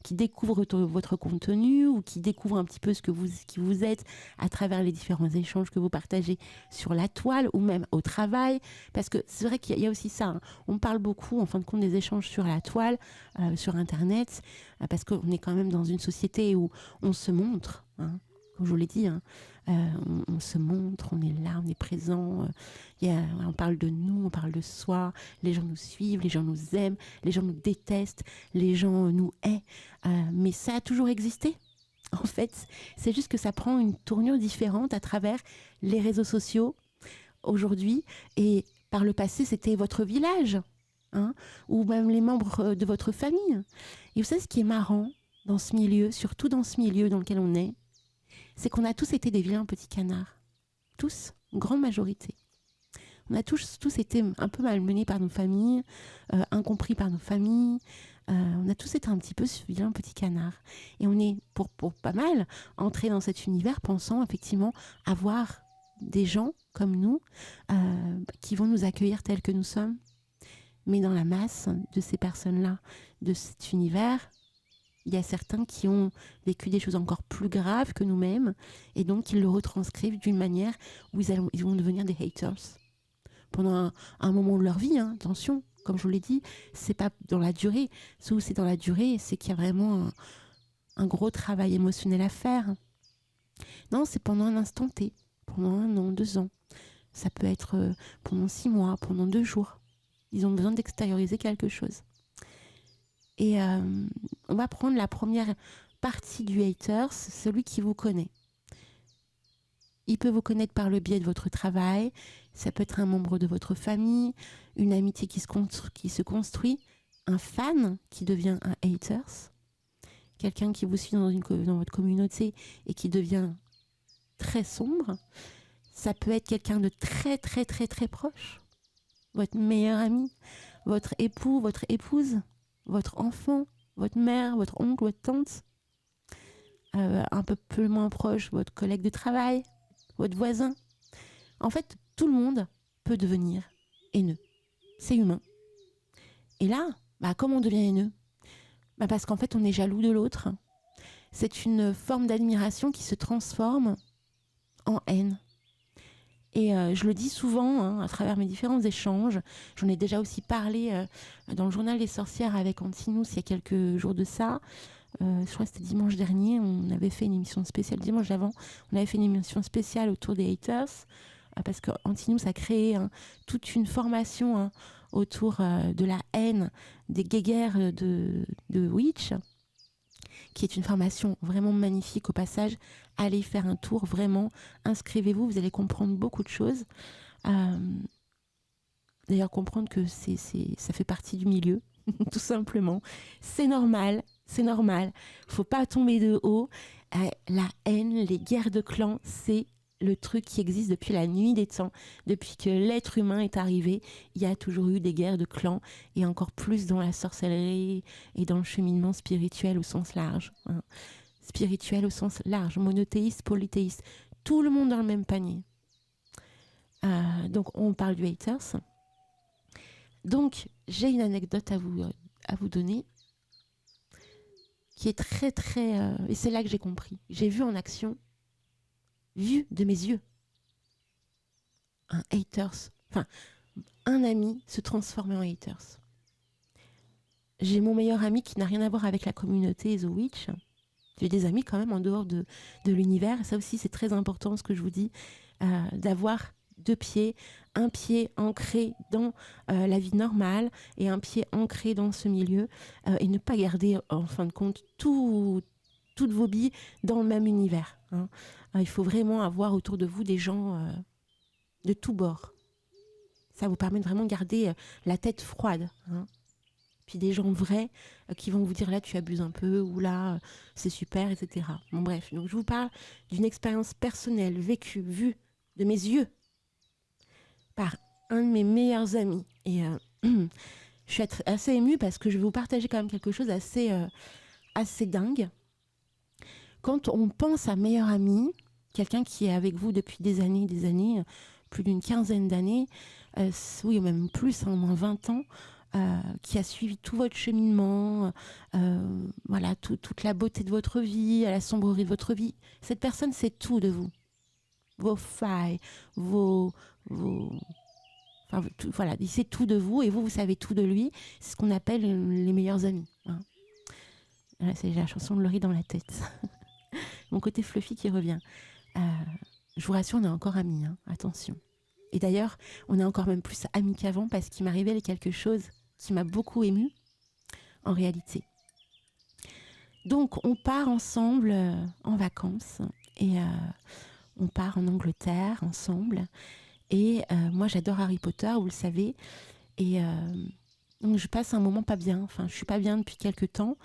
qui découvre votre contenu, ou qui découvre un petit peu qui vous êtes à travers les différents échanges que vous partagez sur la toile, ou même au travail. Parce que c'est vrai qu'il y a aussi ça, hein. On parle beaucoup, en fin de compte, des échanges sur la toile, sur Internet, parce qu'on est quand même dans une société où on se montre, hein. Comme je vous l'ai dit, hein, on se montre, on est là, on est présent, on parle de nous, on parle de soi, les gens nous suivent, les gens nous aiment, les gens nous détestent, les gens nous haïssent, mais ça a toujours existé. En fait, c'est juste que ça prend une tournure différente à travers les réseaux sociaux aujourd'hui, et par le passé, c'était votre village, hein, ou même les membres de votre famille. Et vous savez ce qui est marrant dans ce milieu, surtout dans ce milieu dans lequel on est, c'est qu'on a tous été des vilains petits canards. Tous, une grande majorité. On a tous été un peu malmenés par nos familles, incompris par nos familles. On a tous été un petit peu ce vilain petit canard. Et on est, pour pas mal, entrés dans cet univers pensant effectivement avoir des gens comme nous qui vont nous accueillir tels que nous sommes. Mais dans la masse de ces personnes-là, de cet univers, il y a certains qui ont vécu des choses encore plus graves que nous-mêmes, et donc ils le retranscrivent d'une manière où ils vont devenir des haters. Pendant un moment de leur vie, hein, attention, comme je vous l'ai dit, c'est pas dans la durée. Où c'est dans la durée, c'est qu'il y a vraiment un gros travail émotionnel à faire. Non, c'est pendant un instant T, pendant 1 an, 2 ans. Ça peut être pendant 6 mois, pendant 2 jours. Ils ont besoin d'extérioriser quelque chose. Et on va prendre la première partie du hater, celui qui vous connaît. Il peut vous connaître par le biais de votre travail, ça peut être un membre de votre famille, une amitié qui se construit, un fan qui devient un hater, quelqu'un qui vous suit dans votre communauté et qui devient très sombre. Ça peut être quelqu'un de très très très très proche, votre meilleur ami, votre époux, votre épouse, votre enfant, votre mère, votre oncle, votre tante, un peu plus moins proche, votre collègue de travail, votre voisin. En fait, tout le monde peut devenir haineux. C'est humain. Et là, comment on devient haineux ? Parce qu'en fait, on est jaloux de l'autre. C'est une forme d'admiration qui se transforme en haine. Et je le dis souvent, hein, à travers mes différents échanges. J'en ai déjà aussi parlé dans le journal des sorcières avec Antinous il y a quelques jours de ça. Je crois que c'était dimanche dernier. On avait fait une émission spéciale, dimanche d'avant. On avait fait une émission spéciale autour des haters. Parce que Antinous a créé toute une formation autour de la haine des guéguerres de Witch. qui est une formation vraiment magnifique au passage. Allez faire un tour, vraiment, inscrivez-vous, vous allez comprendre beaucoup de choses. D'ailleurs, comprendre que ça fait partie du milieu, tout simplement. C'est normal. Faut pas tomber de haut. La haine, les guerres de clans, c'est le truc qui existe depuis la nuit des temps. Depuis que l'être humain est arrivé, il y a toujours eu des guerres de clans, et encore plus dans la sorcellerie et dans le cheminement spirituel au sens large. Hein. Spirituel au sens large, monothéiste, polythéiste, tout le monde dans le même panier. Donc on parle du haters. Donc j'ai une anecdote à vous donner qui est très très... et c'est là que j'ai compris. J'ai vu en action, vu de mes yeux, un ami se transformer en haters. J'ai mon meilleur ami qui n'a rien à voir avec la communauté The Witch. J'ai des amis quand même en dehors de l'univers. Ça aussi, c'est très important ce que je vous dis, d'avoir deux pieds, un pied ancré dans la vie normale et un pied ancré dans ce milieu, et ne pas garder en fin de compte toutes vos billes dans le même univers. Hein. Il faut vraiment avoir autour de vous des gens de tous bords. Ça vous permet de vraiment garder la tête froide. Hein. Puis des gens vrais qui vont vous dire là tu abuses un peu ou là c'est super, etc. Bon bref, donc je vous parle d'une expérience personnelle, vécue, vue de mes yeux par un de mes meilleurs amis. Et je suis assez émue parce que je vais vous partager quand même quelque chose assez dingue. Quand on pense à meilleur ami, quelqu'un qui est avec vous depuis des années, plus d'une quinzaine d'années, oui, même plus, au moins 20 ans, qui a suivi tout votre cheminement, voilà, toute la beauté de votre vie, la sombrerie de votre vie. Cette personne, c'est tout de vous. Vos failles, voilà, il sait tout de vous et vous savez tout de lui. C'est ce qu'on appelle les meilleurs amis. Hein. Là, c'est la chanson de Laurie dans la tête. Mon côté fluffy qui revient. Je vous rassure, on est encore amis, hein, attention. Et d'ailleurs, on est encore même plus amis qu'avant parce qu'il m'est arrivé quelque chose qui m'a beaucoup émue, en réalité. Donc, on part ensemble en vacances et on part en Angleterre ensemble. Et moi, j'adore Harry Potter, vous le savez. Et donc, je passe un moment pas bien. Enfin, je suis pas bien depuis quelques temps.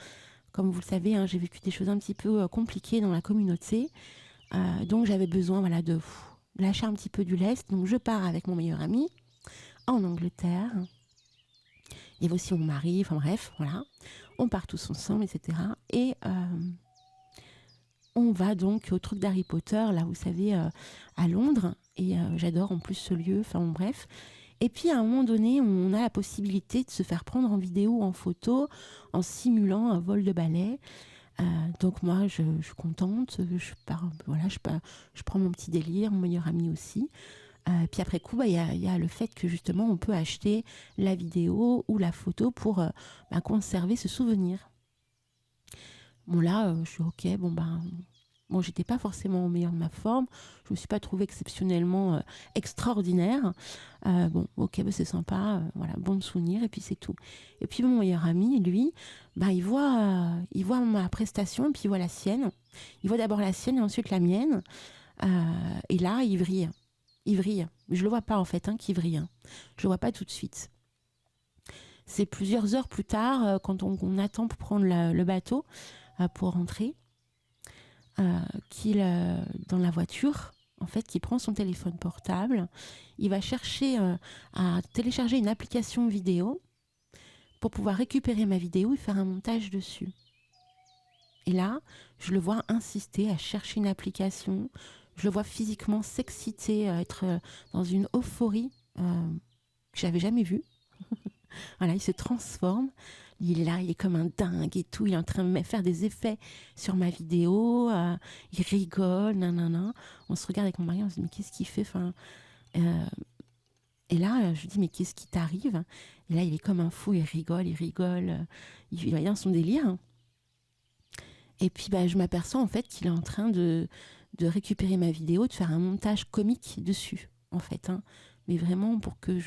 Comme vous le savez, hein, j'ai vécu des choses un petit peu compliquées dans la communauté. Donc, j'avais besoin de lâcher un petit peu du lest. Donc, je pars avec mon meilleur ami en Angleterre. Il y avait aussi mon mari. Enfin bref, voilà. On part tous ensemble, etc. Et on va donc au truc d'Harry Potter, là, vous savez, à Londres. Et j'adore en plus ce lieu. Enfin bref. Et puis à un moment donné, on a la possibilité de se faire prendre en vidéo ou en photo en simulant un vol de balai. Donc moi, je suis contente. Je prends mon petit délire, mon meilleur ami aussi. Puis après coup, y a le fait que justement, on peut acheter la vidéo ou la photo pour conserver ce souvenir. Bon là, je suis ok. Bon, j'étais pas forcément au meilleur de ma forme. Je me suis pas trouvée exceptionnellement extraordinaire. Bon, ok, c'est sympa. Voilà, bon souvenir et puis c'est tout. Et puis mon meilleur ami, lui, il voit ma prestation et puis il voit la sienne. Il voit d'abord la sienne et ensuite la mienne. Et là, il vrille. Je le vois pas en fait, qu'il vrille. Je le vois pas tout de suite. C'est plusieurs heures plus tard, quand on attend pour prendre le bateau pour rentrer. Qu'il dans la voiture, en fait, qui prend son téléphone portable, il va chercher à télécharger une application vidéo pour pouvoir récupérer ma vidéo et faire un montage dessus. Et là, je le vois insister à chercher une application, je le vois physiquement s'exciter, être dans une euphorie que j'avais jamais vue. Voilà, il se transforme, il est là, il est comme un dingue et tout, il est en train de me faire des effets sur ma vidéo, il rigole, nanana. On se regarde avec mon mari, on se dit mais qu'est-ce qu'il fait, et là, je lui dis mais qu'est-ce qui t'arrive? Et là, il est comme un fou, il rigole, il va dans son délire. Et puis je m'aperçois en fait qu'il est en train de récupérer ma vidéo, de faire un montage comique dessus, en fait, mais vraiment pour que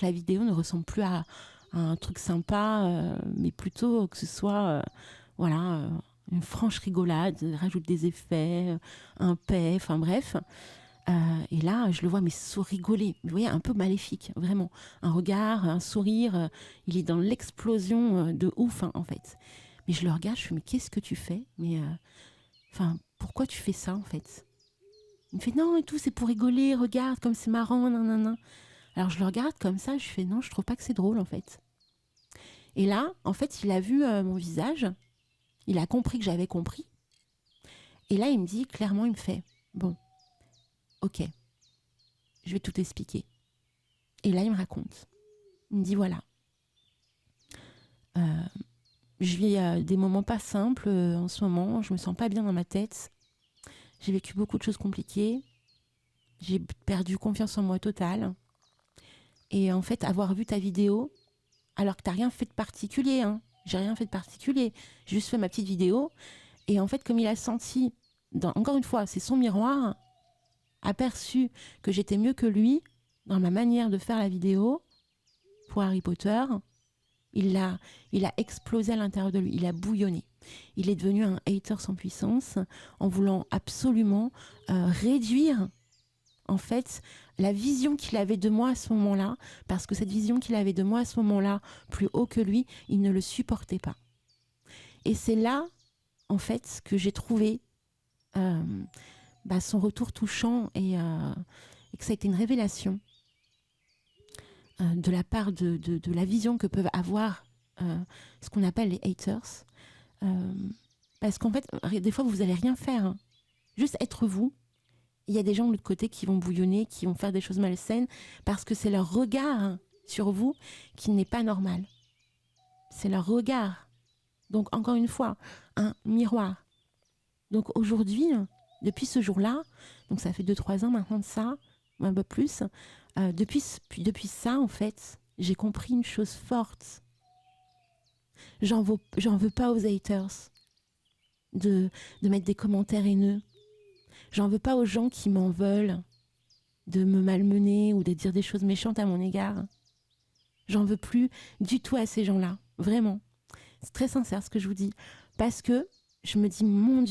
la vidéo ne ressemble plus à un truc sympa, mais plutôt que ce soit voilà, une franche rigolade, rajoute des effets, un paix, enfin bref. Et là, je le vois, mais rigoler, vous voyez, un peu maléfique, vraiment. Un regard, un sourire, il est dans l'explosion de ouf, hein, en fait. Mais je le regarde, je fais, mais qu'est-ce que tu fais? Mais, pourquoi tu fais ça, en fait? Il me fait, non, et tout, c'est pour rigoler, regarde, comme c'est marrant, nanana. Alors je le regarde comme ça, je fais, non, je trouve pas que c'est drôle, en fait. Et là, en fait, il a vu mon visage, il a compris que j'avais compris. Et là, il me dit, clairement, il me fait, bon, ok, je vais tout expliquer. Et là, il me raconte. Il me dit, voilà, je vis des moments pas simples en ce moment, je me sens pas bien dans ma tête. J'ai vécu beaucoup de choses compliquées. J'ai perdu confiance en moi totale. Et en fait, avoir vu ta vidéo, alors que t'as rien fait de particulier, hein. J'ai rien fait de particulier. J'ai juste fait ma petite vidéo. Et en fait, comme il a senti, encore une fois, c'est son miroir, aperçu que j'étais mieux que lui dans ma manière de faire la vidéo pour Harry Potter, il a explosé à l'intérieur de lui, il a bouillonné. Il est devenu un hater sans puissance en voulant absolument réduire en fait la vision qu'il avait de moi à ce moment-là, parce que cette vision qu'il avait de moi à ce moment-là, plus haut que lui, il ne le supportait pas. Et c'est là, en fait, que j'ai trouvé son retour touchant et que ça a été une révélation de la part de la vision que peuvent avoir ce qu'on appelle les haters. Parce qu'en fait, des fois, vous n'allez rien faire. Hein. Juste être vous. Il y a des gens de l'autre côté qui vont bouillonner, qui vont faire des choses malsaines, parce que c'est leur regard sur vous qui n'est pas normal. C'est leur regard. Donc, encore une fois, un miroir. Donc, aujourd'hui, depuis ce jour-là, donc ça fait 2-3 ans maintenant de ça, un peu plus, depuis ça, en fait, j'ai compris une chose forte. J'en veux pas aux haters de mettre des commentaires haineux. J'en veux pas aux gens qui m'en veulent de me malmener ou de dire des choses méchantes à mon égard. J'en veux plus du tout à ces gens-là, vraiment. C'est très sincère ce que je vous dis. Parce que je me dis, mon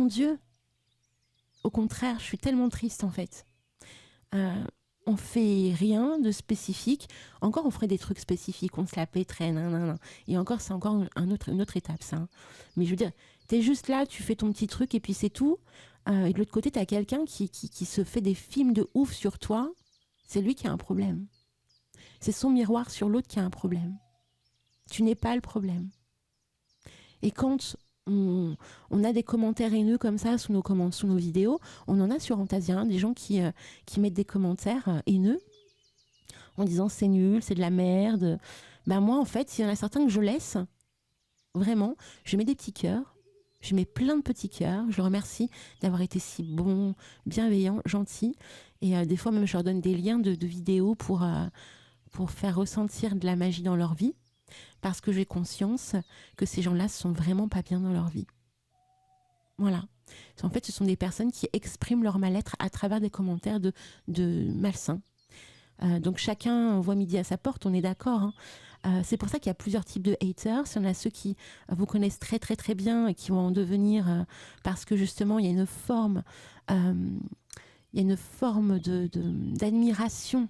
Dieu, au contraire, je suis tellement triste en fait. On fait rien de spécifique. Encore, on ferait des trucs spécifiques, on se la pèterait, nan. Et encore, c'est encore une autre étape, ça. Hein. Mais je veux dire, t'es juste là, tu fais ton petit truc et puis c'est tout. Et de l'autre côté, t'as quelqu'un qui se fait des films de ouf sur toi. C'est lui qui a un problème. C'est son miroir sur l'autre qui a un problème. Tu n'es pas le problème. Et quand on a des commentaires haineux comme ça sous nos vidéos, on en a sur Antasia, hein, des gens qui mettent des commentaires haineux en disant c'est nul, c'est de la merde. Ben moi, en fait, il y en a certains que je laisse, vraiment, je mets des petits cœurs, je mets plein de petits cœurs, je le remercie d'avoir été si bon, bienveillant, gentil, et des fois même je leur donne des liens de vidéos pour faire ressentir de la magie dans leur vie, parce que j'ai conscience que ces gens-là sont vraiment pas bien dans leur vie. Voilà. En fait, ce sont des personnes qui expriment leur mal-être à travers des commentaires de malsains. Donc chacun voit midi à sa porte, on est d'accord. Hein. C'est pour ça qu'il y a plusieurs types de haters. Il y en a ceux qui vous connaissent très très très bien et qui vont en devenir parce que justement il y a une forme, d'admiration.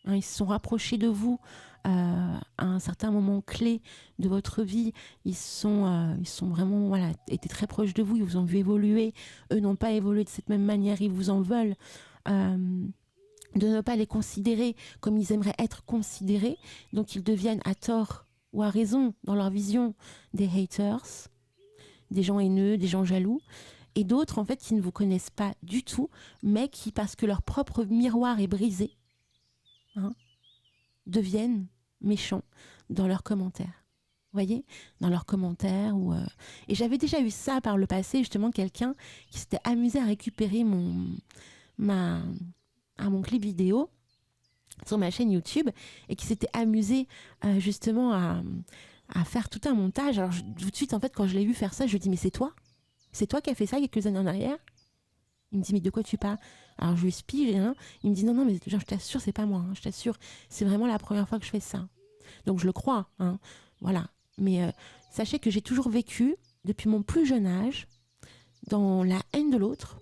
Hein, ils se sont rapprochés de vous à un certain moment clé de votre vie. Ils sont vraiment été très proches de vous. Ils vous ont vu évoluer. Eux n'ont pas évolué de cette même manière. Ils vous en veulent. De ne pas les considérer comme ils aimeraient être considérés. Donc ils deviennent à tort ou à raison dans leur vision des haters, des gens haineux, des gens jaloux. Et d'autres en fait qui ne vous connaissent pas du tout, mais qui, parce que leur propre miroir est brisé, deviennent méchants dans leurs commentaires. Vous voyez, dans leurs commentaires. Et j'avais déjà eu ça par le passé, justement, quelqu'un qui s'était amusé à récupérer mon clip vidéo sur ma chaîne YouTube et qui s'était amusé justement à faire tout un montage. Alors tout de suite, en fait, quand je l'ai vu faire ça, je lui dis, mais c'est toi qui as fait ça quelques années en arrière? Il me dit, mais de quoi tu parles? Alors je lui explique, il me dit, non, mais genre, je t'assure, c'est pas moi, hein, je t'assure, c'est vraiment la première fois que je fais ça. Donc je le crois, hein, voilà. Mais Sachez que j'ai toujours vécu, depuis mon plus jeune âge, dans la haine de l'autre.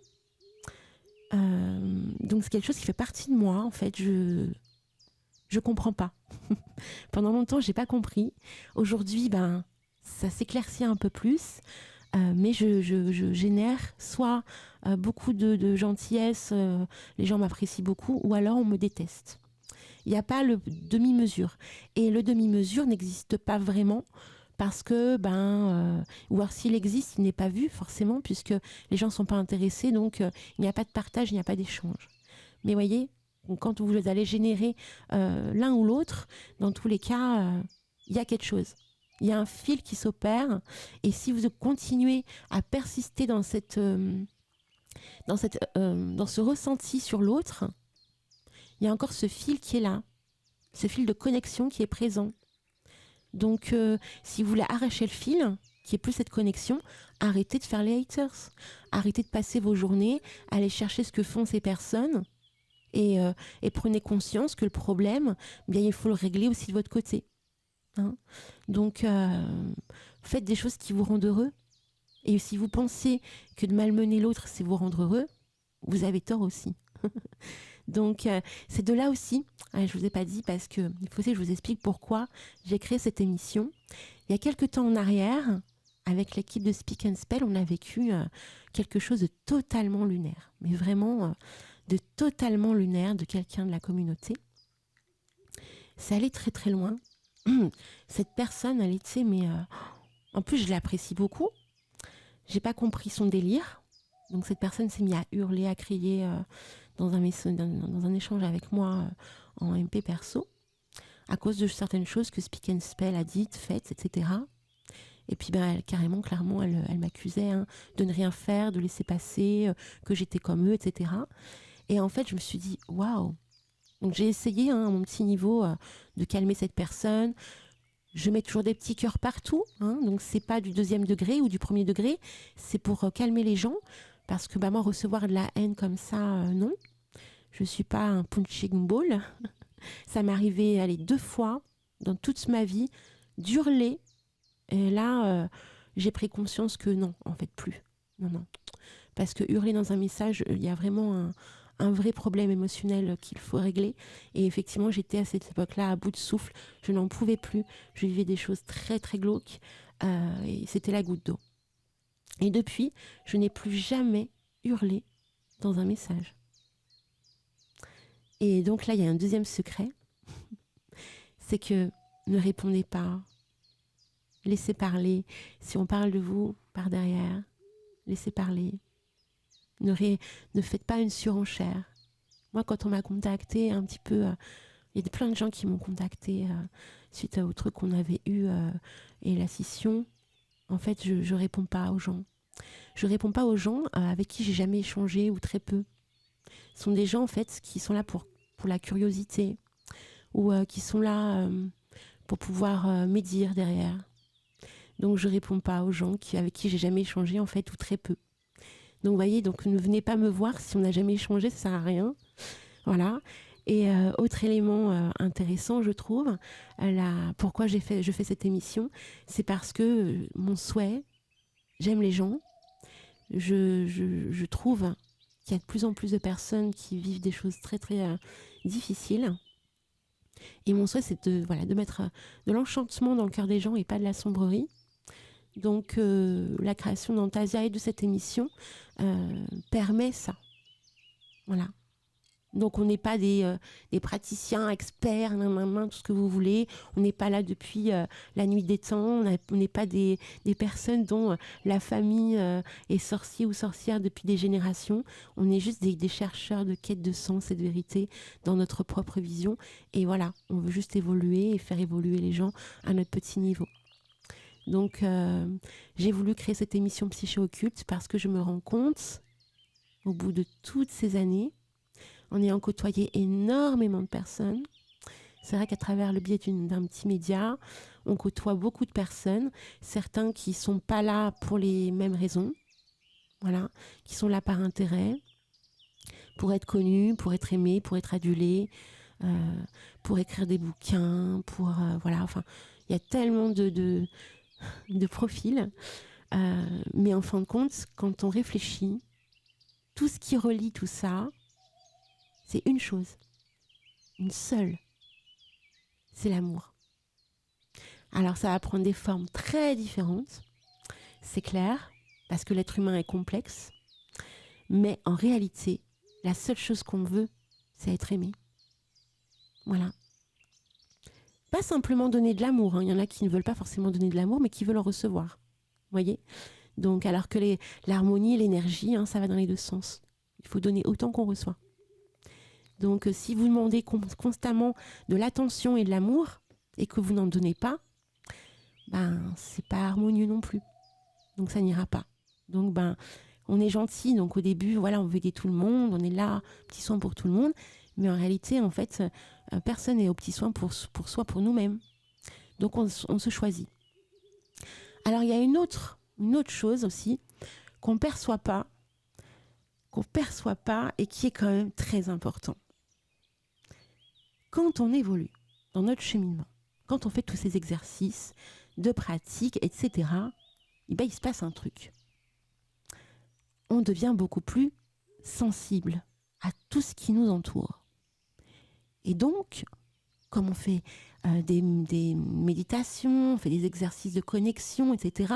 Donc c'est quelque chose qui fait partie de moi, en fait. Je comprends pas. Pendant longtemps, j'ai pas compris. Aujourd'hui, ça s'éclaircit un peu plus. Mais je génère soit beaucoup de gentillesse, les gens m'apprécient beaucoup, ou alors on me déteste. Il n'y a pas le demi-mesure. Et le demi-mesure n'existe pas vraiment parce que, ou alors s'il existe, il n'est pas vu forcément puisque les gens ne sont pas intéressés, donc il n'y a pas de partage, il n'y a pas d'échange. Mais voyez, quand vous allez générer l'un ou l'autre, dans tous les cas, il y a quelque chose. Il y a un fil qui s'opère et si vous continuez à persister dans ce ressenti sur l'autre, il y a encore ce fil qui est là, ce fil de connexion qui est présent. Donc, si vous voulez arracher le fil, qui est plus cette connexion, arrêtez de faire les haters. Arrêtez de passer vos journées à aller chercher ce que font ces personnes et prenez conscience que le problème, il faut le régler aussi de votre côté. Donc, faites des choses qui vous rendent heureux. Et si vous pensez que de malmener l'autre, c'est vous rendre heureux, vous avez tort aussi. Donc, c'est de là aussi, je ne vous ai pas dit parce qu'il faut que je vous explique pourquoi j'ai créé cette émission. Il y a quelques temps en arrière, avec l'équipe de Speak and Spell, on a vécu quelque chose de totalement lunaire. Mais vraiment, de totalement lunaire de quelqu'un de la communauté. Ça allait très très loin. Cette personne, elle était, en plus je l'apprécie beaucoup. J'ai pas compris son délire. Donc cette personne s'est mise à hurler, à crier dans un échange avec moi en MP perso, à cause de certaines choses que Speak and Spell a dites, faites, etc. Et puis clairement, elle m'accusait de ne rien faire, de laisser passer, que j'étais comme eux, etc. Et en fait, je me suis dit, waouh. Donc j'ai essayé à mon petit niveau de calmer cette personne. Je mets toujours des petits cœurs partout, donc c'est pas du 2e degré ou du 1er degré, c'est pour calmer les gens, parce que moi recevoir de la haine comme ça, non. Je suis pas un punching ball. Ça m'est arrivé 2 fois dans toute ma vie d'hurler, et là j'ai pris conscience que non, en fait plus. Non. Parce que hurler dans un message, il y a vraiment un vrai problème émotionnel qu'il faut régler. Et effectivement, j'étais à cette époque-là à bout de souffle. Je n'en pouvais plus. Je vivais des choses très, très glauques. Et c'était la goutte d'eau. Et depuis, je n'ai plus jamais hurlé dans un message. Et donc là, il y a un deuxième secret. C'est que ne répondez pas. Laissez parler. Si on parle de vous par derrière, laissez parler. Ne faites pas une surenchère. Moi, quand on m'a contacté un petit peu, il y a plein de gens qui m'ont contacté suite au truc qu'on avait eu et la scission. En fait, je réponds pas aux gens. Je réponds pas aux gens avec qui j'ai jamais échangé ou très peu. Ce sont des gens en fait qui sont là pour la curiosité ou qui sont là pour pouvoir médire derrière. Donc, je réponds pas aux gens avec qui j'ai jamais échangé en fait ou très peu. Donc vous voyez, ne venez pas me voir si on n'a jamais échangé, ça sert à rien. Voilà. Et autre élément intéressant, je trouve, pourquoi je fais cette émission, c'est parce que mon souhait, j'aime les gens. Je trouve qu'il y a de plus en plus de personnes qui vivent des choses très très difficiles. Et mon souhait, c'est de mettre de l'enchantement dans le cœur des gens et pas de la sombrerie. Donc la création d'Antasia et de cette émission permet ça. Voilà. Donc on n'est pas des praticiens, experts, tout ce que vous voulez. On n'est pas là depuis la nuit des temps. On n'est pas des personnes dont la famille est sorcier ou sorcière depuis des générations. On est juste des chercheurs de quête de sens et de vérité dans notre propre vision. Et voilà, on veut juste évoluer et faire évoluer les gens à notre petit niveau. Donc, j'ai voulu créer cette émission Psyché Occulte parce que je me rends compte, au bout de toutes ces années, en ayant côtoyé énormément de personnes, c'est vrai qu'à travers le biais d'un petit média, on côtoie beaucoup de personnes, certains qui sont pas là pour les mêmes raisons, voilà, qui sont là par intérêt, pour être connus, pour être aimés, pour être adulés, pour écrire des bouquins, voilà, enfin, il y a tellement de de profil. Mais en fin de compte, quand on réfléchit, tout ce qui relie tout ça, c'est une chose, une seule, c'est l'amour. Alors ça va prendre des formes très différentes, c'est clair, parce que l'être humain est complexe, mais en réalité, la seule chose qu'on veut, c'est être aimé. Voilà. Pas simplement donner de l'amour, hein. Il y en a qui ne veulent pas forcément donner de l'amour, mais qui veulent en recevoir. Vous voyez ? Donc, alors que l'harmonie, l'énergie, hein, ça va dans les deux sens. Il faut donner autant qu'on reçoit. Donc, si vous demandez constamment de l'attention et de l'amour, et que vous n'en donnez pas, c'est pas harmonieux non plus. Donc, ça n'ira pas. Donc, on est gentil. Donc, au début, voilà, on veut aider tout le monde. On est là, petit soin pour tout le monde. Mais en réalité, en fait, personne n'est au petit soin pour soi, pour nous-mêmes. Donc, on se choisit. Alors, il y a une autre chose aussi qu'on perçoit pas et qui est quand même très important. Quand on évolue dans notre cheminement, quand on fait tous ces exercices de pratique, etc., il se passe un truc. On devient beaucoup plus sensible à tout ce qui nous entoure. Et donc, comme on fait des méditations, on fait des exercices de connexion, etc.,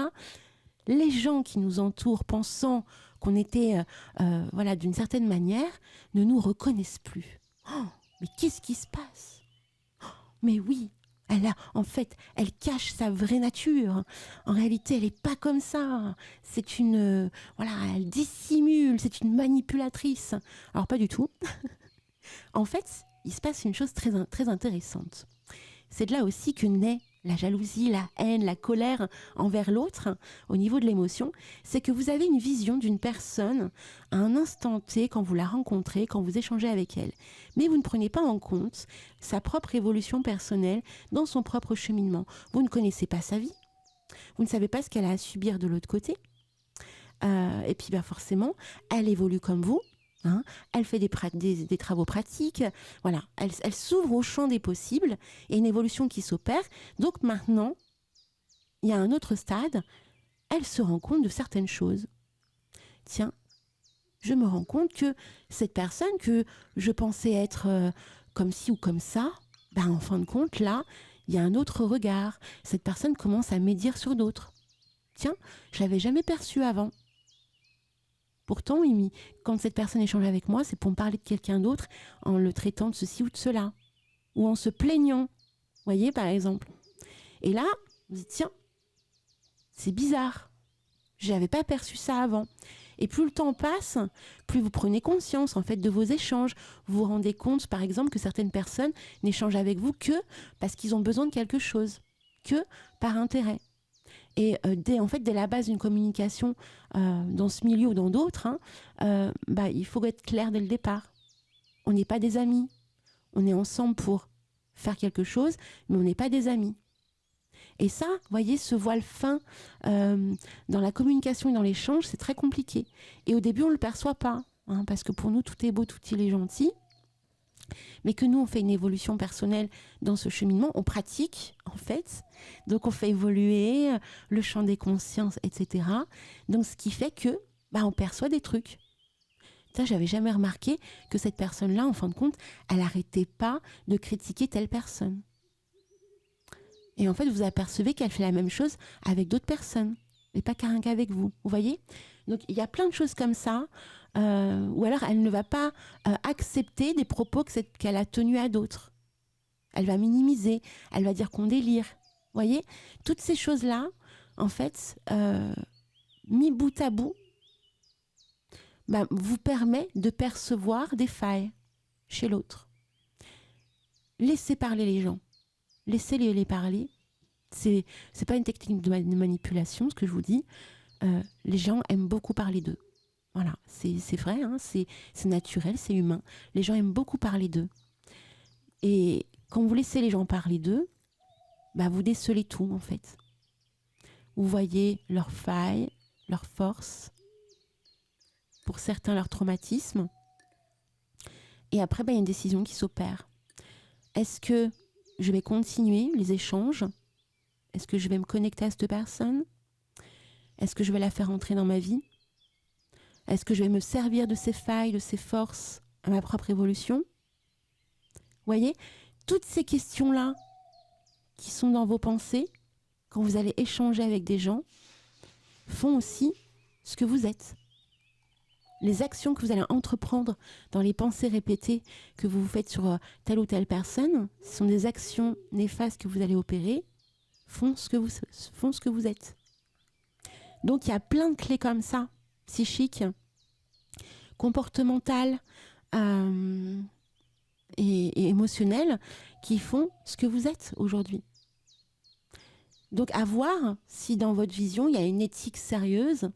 les gens qui nous entourent, pensant qu'on était d'une certaine manière, ne nous reconnaissent plus. Oh, mais qu'est-ce qui se passe ? Oh, mais oui, elle cache sa vraie nature. En réalité, elle n'est pas comme ça. C'est elle dissimule, c'est une manipulatrice. Alors pas du tout. En fait, il se passe une chose très, très intéressante. C'est de là aussi que naît la jalousie, la haine, la colère envers l'autre, au niveau de l'émotion. C'est que vous avez une vision d'une personne à un instant T, quand vous la rencontrez, quand vous échangez avec elle. Mais vous ne prenez pas en compte sa propre évolution personnelle dans son propre cheminement. Vous ne connaissez pas sa vie. Vous ne savez pas ce qu'elle a à subir de l'autre côté. Et puis forcément, elle évolue comme vous. Hein, elle fait des travaux pratiques, voilà, elle s'ouvre au champ des possibles et une évolution qui s'opère. Donc maintenant, il y a un autre stade, elle se rend compte de certaines choses. Tiens, je me rends compte que cette personne que je pensais être comme ci ou comme ça, en fin de compte, là, il y a un autre regard. Cette personne commence à médire sur d'autres. Tiens, je l'avais jamais perçu avant. Pourtant, quand cette personne échange avec moi, c'est pour me parler de quelqu'un d'autre en le traitant de ceci ou de cela. Ou en se plaignant. Vous voyez, par exemple. Et là, vous dites, tiens, c'est bizarre. Je n'avais pas perçu ça avant. Et plus le temps passe, plus vous prenez conscience, en fait, de vos échanges. Vous vous rendez compte, par exemple, que certaines personnes n'échangent avec vous que parce qu'ils ont besoin de quelque chose. Que par intérêt. Et dès la base d'une communication dans ce milieu ou dans d'autres, il faut être clair dès le départ. On n'est pas des amis. On est ensemble pour faire quelque chose, mais on n'est pas des amis. Et ça, vous voyez, ce voile fin dans la communication et dans l'échange, c'est très compliqué. Et au début, on ne le perçoit pas, parce que pour nous, tout est beau, tout il est gentil. Mais que nous, on fait une évolution personnelle dans ce cheminement, on pratique, en fait. Donc, on fait évoluer le champ des consciences, etc. Donc, ce qui fait que, on perçoit des trucs. Ça, j'avais jamais remarqué que cette personne-là, en fin de compte, elle n'arrêtait pas de critiquer telle personne. Et en fait, vous apercevez qu'elle fait la même chose avec d'autres personnes. Et pas rien qu'avec vous, vous voyez ? Donc, il y a plein de choses comme ça, ou alors elle ne va pas accepter des propos qu'elle a tenus à d'autres. Elle va minimiser, elle va dire qu'on délire. Vous voyez ? Toutes ces choses-là, en fait, mis bout à bout, vous permet de percevoir des failles chez l'autre. Laissez parler les gens. Laissez-les les parler. C'est pas une technique de manipulation, ce que je vous dis. Les gens aiment beaucoup parler d'eux. Voilà, c'est vrai, c'est naturel, c'est humain. Les gens aiment beaucoup parler d'eux. Et quand vous laissez les gens parler d'eux, vous décelez tout, en fait. Vous voyez leurs failles, leurs forces, pour certains leurs traumatismes. Et après, il y a une décision qui s'opère. Est-ce que je vais continuer les échanges Est-ce que je vais me connecter à cette personne? Est-ce que je vais la faire entrer dans ma vie? Est-ce que je vais me servir de ses failles, de ses forces à ma propre évolution? Vous voyez, toutes ces questions-là qui sont dans vos pensées, quand vous allez échanger avec des gens, font aussi ce que vous êtes. Les actions que vous allez entreprendre dans les pensées répétées que vous faites sur telle ou telle personne, ce sont des actions néfastes que vous allez opérer, font ce que vous êtes. Donc il y a plein de clés comme ça, psychiques, comportementales et émotionnelles, qui font ce que vous êtes aujourd'hui. Donc à voir si dans votre vision, il y a une éthique sérieuse,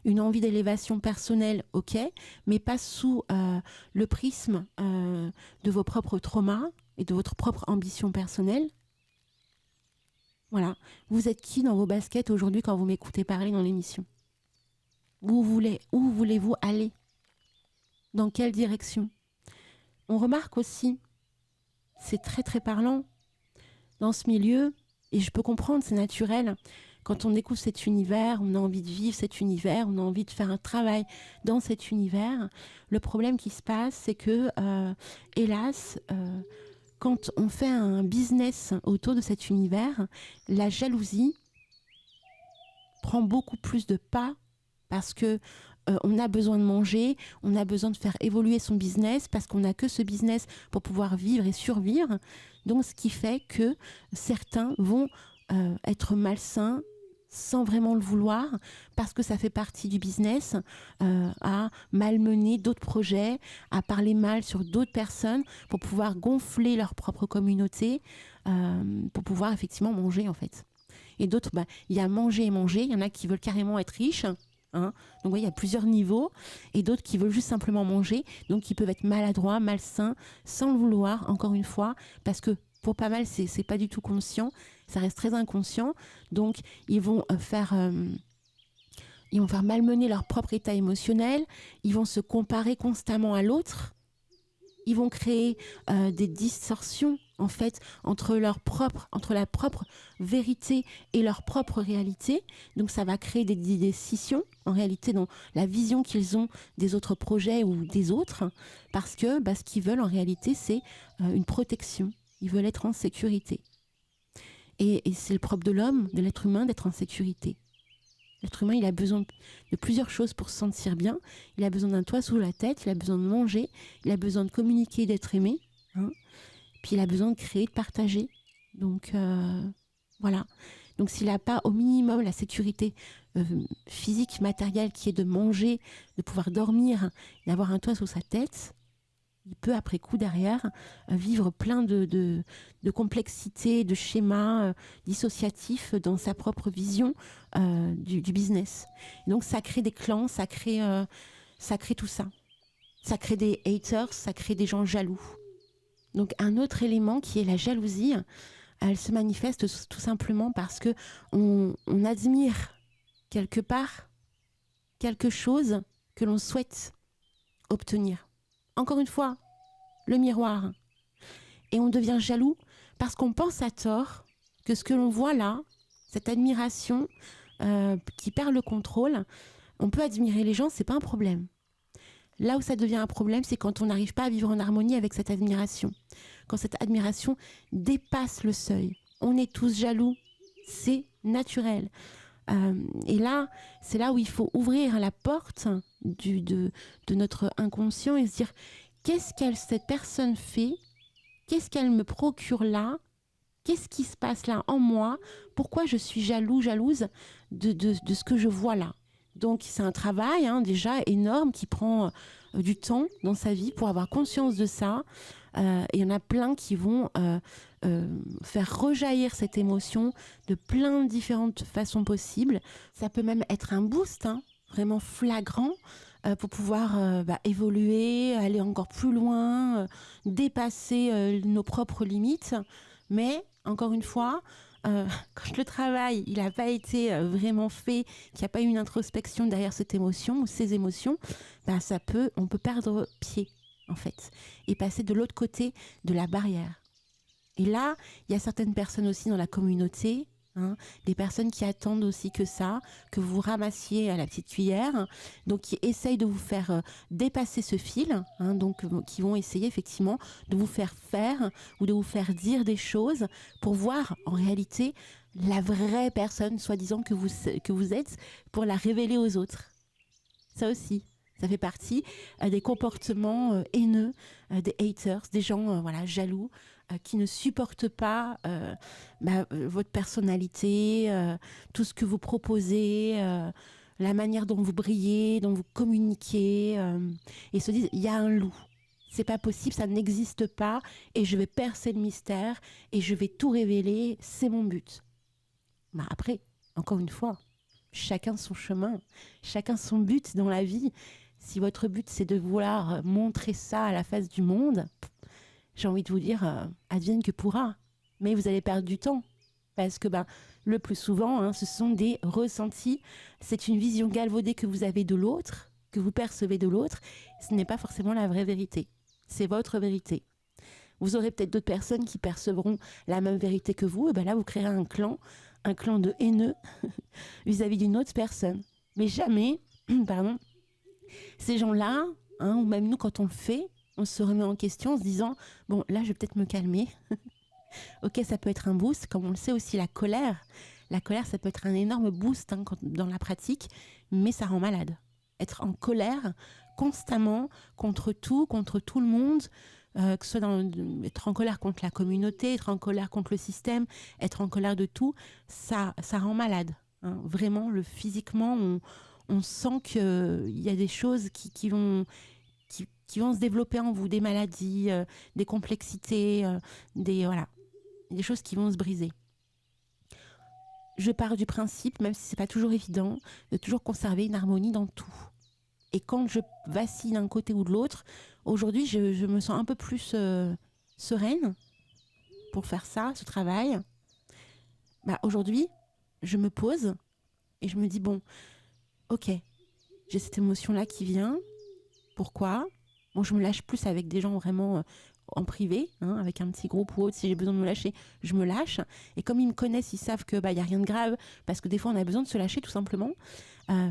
une envie d'élévation personnelle, ok, mais pas sous le prisme de vos propres traumas et de votre propre ambition personnelle. Voilà. Vous êtes qui dans vos baskets aujourd'hui quand vous m'écoutez parler dans l'émission? Où voulez-vous aller? Dans quelle direction? On remarque aussi, c'est très très parlant, dans ce milieu, et je peux comprendre, c'est naturel, quand on écoute cet univers, on a envie de vivre cet univers, on a envie de faire un travail dans cet univers. Le problème qui se passe, c'est que, hélas, quand on fait un business autour de cet univers, la jalousie prend beaucoup plus de pas parce que on a besoin de manger, on a besoin de faire évoluer son business parce qu'on n'a que ce business pour pouvoir vivre et survivre. Donc, ce qui fait que certains vont être malsains sans vraiment le vouloir, parce que ça fait partie du business, à malmener d'autres projets, à parler mal sur d'autres personnes pour pouvoir gonfler leur propre communauté, pour pouvoir effectivement manger en fait. Et d'autres, il y a manger et manger, il y en a qui veulent carrément être riches, hein. Donc il y a plusieurs niveaux, et d'autres qui veulent juste simplement manger, donc qui peuvent être maladroits, malsains, sans le vouloir, encore une fois, parce que pour pas mal, c'est pas du tout conscient, ça reste très inconscient, donc ils vont faire malmener leur propre état émotionnel, ils vont se comparer constamment à l'autre, ils vont créer des distorsions en fait entre la propre vérité et leur propre réalité. Donc ça va créer des scissions en réalité dans la vision qu'ils ont des autres projets ou des autres, parce que ce qu'ils veulent en réalité c'est une protection. Ils veulent être en sécurité. Et c'est le propre de l'homme, de l'être humain, d'être en sécurité. L'être humain, il a besoin de plusieurs choses pour se sentir bien. Il a besoin d'un toit sous la tête, il a besoin de manger, il a besoin de communiquer, d'être aimé. Hein. Puis il a besoin de créer, de partager. Donc, voilà. Donc s'il n'a pas au minimum la sécurité physique, matérielle, qui est de manger, de pouvoir dormir, d'avoir un toit sous sa tête, il peut après coup derrière vivre plein de complexité, de schémas dissociatifs dans sa propre vision du business. Et donc ça crée des clans, ça crée tout ça. Ça crée des haters, ça crée des gens jaloux. Donc un autre élément qui est la jalousie, elle se manifeste tout simplement parce que on admire quelque part quelque chose que l'on souhaite obtenir. Encore une fois, le miroir. Et on devient jaloux parce qu'on pense à tort que ce que l'on voit là, cette admiration qui perd le contrôle, on peut admirer les gens, c'est pas un problème. Là où ça devient un problème, c'est quand on n'arrive pas à vivre en harmonie avec cette admiration. Quand cette admiration dépasse le seuil. On est tous jaloux, c'est naturel. Et là, c'est là où il faut ouvrir la porte de notre inconscient et se dire qu'est-ce que cette personne fait, qu'est-ce qu'elle me procure là, qu'est-ce qui se passe là en moi, pourquoi je suis jalouse de ce que je vois là. Donc c'est un travail déjà énorme qui prend du temps dans sa vie pour avoir conscience de ça. Et il y en a plein qui vont faire rejaillir cette émotion de plein de différentes façons possibles. Ça peut même être un boost, vraiment flagrant, pour pouvoir évoluer, aller encore plus loin, dépasser nos propres limites. Mais, encore une fois, quand le travail il n'a pas été vraiment fait, qu'il n'y a pas eu une introspection derrière cette émotion ou ces émotions, on peut perdre pied en fait et passer de l'autre côté de la barrière. Et là, il y a certaines personnes aussi dans la communauté Hein, des personnes qui attendent aussi que ça, que vous ramassiez à la petite cuillère, donc qui essayent de vous faire dépasser ce fil, hein, donc qui vont essayer effectivement de vous faire faire ou de vous faire dire des choses pour voir en réalité la vraie personne soi-disant que vous êtes, pour la révéler aux autres. Ça aussi. Ça fait partie des comportements haineux, des haters, des gens voilà, jaloux, qui ne supportent pas votre personnalité, tout ce que vous proposez, la manière dont vous brillez, dont vous communiquez, et se disent, il y a un loup. C'est pas possible, ça n'existe pas, et je vais percer le mystère, et je vais tout révéler, c'est mon but. Bah après, encore une fois, chacun son chemin, chacun son but dans la vie. Si votre but c'est de vouloir montrer ça à la face du monde, j'ai envie de vous dire, advienne que pourra. Mais vous allez perdre du temps. Parce que le plus souvent, hein, ce sont des ressentis. C'est une vision galvaudée que vous avez de l'autre, que vous percevez de l'autre. Ce n'est pas forcément la vraie vérité. C'est votre vérité. Vous aurez peut-être d'autres personnes qui percevront la même vérité que vous. Et là, vous créerez un clan de haineux vis-à-vis d'une autre personne. Mais jamais, ces gens-là, hein, ou même nous, quand on le fait, on se remet en question en se disant, bon, là, je vais peut-être me calmer. Ok, ça peut être un boost, comme on le sait aussi, la colère. La colère, ça peut être un énorme boost dans la pratique, mais ça rend malade. Être en colère constamment contre tout le monde, que ce soit être en colère contre la communauté, être en colère contre le système, être en colère de tout, ça rend malade. Hein. Vraiment, physiquement, on sent qu'il y a des choses qui vont se développer en vous, des maladies, des complexités, des choses qui vont se briser. Je pars du principe, même si c'est pas toujours évident, de toujours conserver une harmonie dans tout. Et quand je vacille d'un côté ou de l'autre, aujourd'hui, je me sens un peu plus sereine pour faire ça, ce travail. Aujourd'hui, je me pose et je me dis, bon, ok, j'ai cette émotion-là qui vient. Pourquoi ? Bon, je me lâche plus avec des gens vraiment en privé, hein, avec un petit groupe ou autre. Si j'ai besoin de me lâcher, je me lâche. Et comme ils me connaissent, ils savent que y a rien de grave, parce que des fois, on a besoin de se lâcher tout simplement.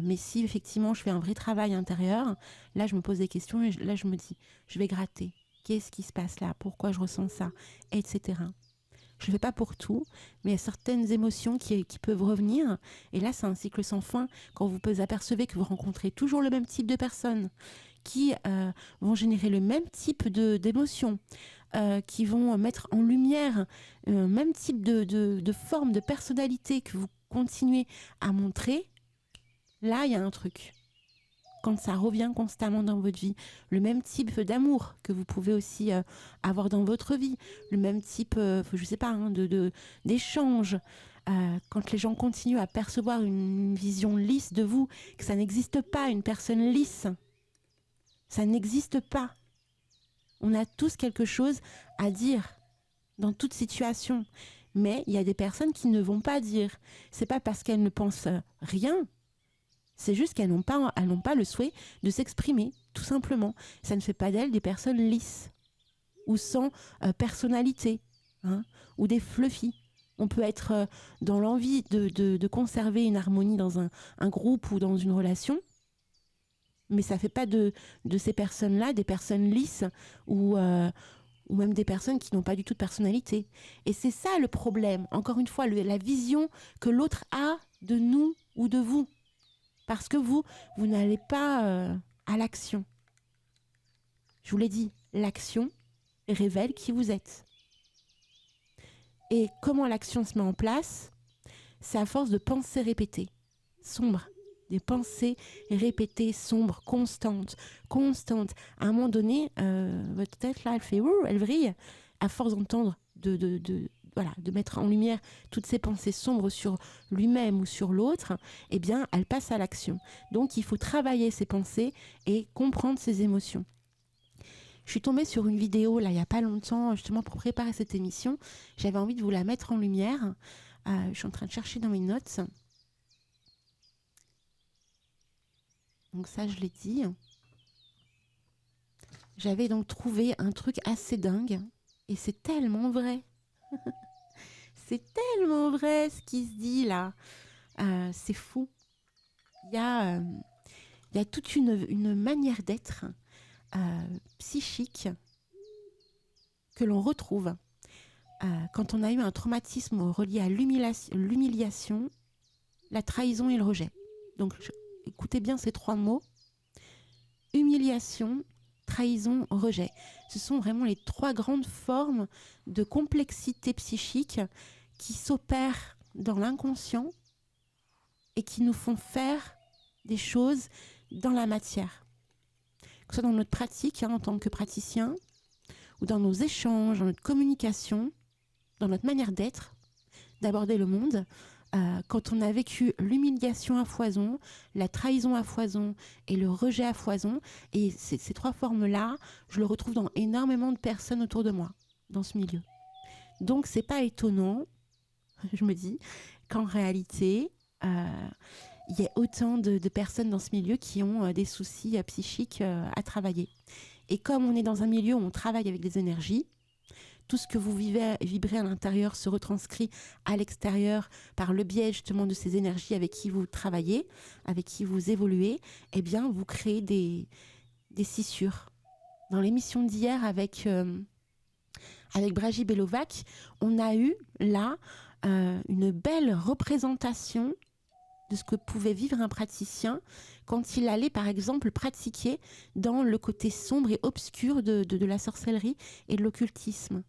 Mais si effectivement, je fais un vrai travail intérieur, là, je me pose des questions et là, je me dis, je vais gratter. Qu'est-ce qui se passe là ? Pourquoi je ressens ça ? Etc. Je ne le fais pas pour tout, mais il y a certaines émotions qui peuvent revenir. Et là, c'est un cycle sans fin. Quand vous apercevez que vous rencontrez toujours le même type de personnes qui vont générer le même type d'émotions, qui vont mettre en lumière même type de forme, de personnalité que vous continuez à montrer, là, il y a un truc. Quand ça revient constamment dans votre vie, le même type d'amour que vous pouvez aussi avoir dans votre vie, le même type, je sais pas, hein, d'échange, quand les gens continuent à percevoir une vision lisse de vous, que ça n'existe pas, une personne lisse, ça n'existe pas. On a tous quelque chose à dire dans toute situation, mais il y a des personnes qui ne vont pas dire. C'est pas parce qu'elles ne pensent rien. C'est juste qu'elles n'ont pas le souhait de s'exprimer, tout simplement. Ça ne fait pas d'elles des personnes lisses ou sans personnalité, hein, ou des fluffy. On peut être dans l'envie de conserver une harmonie dans un groupe ou dans une relation, mais ça ne fait pas de ces personnes-là des personnes lisses ou même des personnes qui n'ont pas du tout de personnalité. Et c'est ça le problème, encore une fois, la vision que l'autre a de nous ou de vous. Parce que vous n'allez pas à l'action. Je vous l'ai dit, l'action révèle qui vous êtes. Et comment l'action se met en place ? C'est à force de pensées répétées, sombres. Des pensées répétées, sombres, constantes. À un moment donné, votre tête, là, elle fait ouh, elle vrille. À force d'entendre, de mettre en lumière toutes ces pensées sombres sur lui-même ou sur l'autre, eh bien, elle passe à l'action. Donc, il faut travailler ces pensées et comprendre ses émotions. Je suis tombée sur une vidéo, là, il n'y a pas longtemps, justement, pour préparer cette émission. J'avais envie de vous la mettre en lumière. Je suis en train de chercher dans mes notes. Donc ça, je l'ai dit. J'avais donc trouvé un truc assez dingue. Et c'est tellement vrai. c'est tellement vrai ce qui se dit là. C'est fou. Il y a toute une manière d'être psychique que l'on retrouve quand on a eu un traumatisme relié à l'humiliation, la trahison et le rejet. Donc, écoutez bien ces 3 mots. Humiliation, trahison, rejet. Ce sont vraiment les 3 grandes formes de complexité psychique qui s'opèrent dans l'inconscient et qui nous font faire des choses dans la matière. Que ce soit dans notre pratique en tant que praticien, ou dans nos échanges, dans notre communication, dans notre manière d'être, d'aborder le monde. Quand on a vécu l'humiliation à foison, la trahison à foison et le rejet à foison, et ces 3 formes-là, je le retrouve dans énormément de personnes autour de moi, dans ce milieu. Donc, c'est pas étonnant, je me dis, qu'en réalité, il y ait autant de personnes dans ce milieu qui ont des soucis psychiques à travailler. Et comme on est dans un milieu où on travaille avec des énergies, tout ce que vous vibrez à l'intérieur se retranscrit à l'extérieur par le biais justement de ces énergies avec qui vous travaillez, avec qui vous évoluez, eh bien vous créez des scissures. Dans l'émission d'hier avec Braji Belovac, on a eu là une belle représentation de ce que pouvait vivre un praticien quand il allait, par exemple, pratiquer dans le côté sombre et obscur de la sorcellerie et de l'occultisme.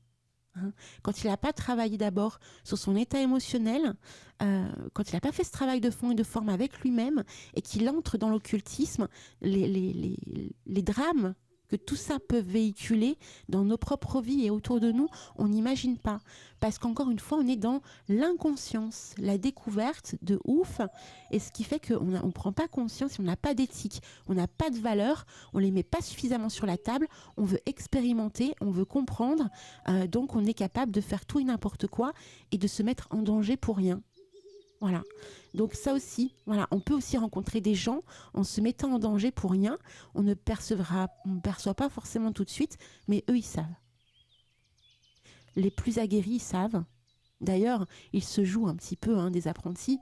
Quand il n'a pas travaillé d'abord sur son état émotionnel, quand il n'a pas fait ce travail de fond et de forme avec lui-même, et qu'il entre dans l'occultisme, les drames que tout ça peut véhiculer dans nos propres vies et autour de nous, on n'imagine pas. Parce qu'encore une fois, on est dans l'inconscience, la découverte de ouf, et ce qui fait qu'on ne prend pas conscience, on n'a pas d'éthique, on n'a pas de valeurs, on ne les met pas suffisamment sur la table, on veut expérimenter, on veut comprendre, donc on est capable de faire tout et n'importe quoi et de se mettre en danger pour rien. Voilà. Donc ça aussi, voilà, on peut aussi rencontrer des gens en se mettant en danger pour rien. On ne perçoit pas forcément tout de suite, mais eux, ils savent. Les plus aguerris, ils savent. D'ailleurs, ils se jouent un petit peu des apprentis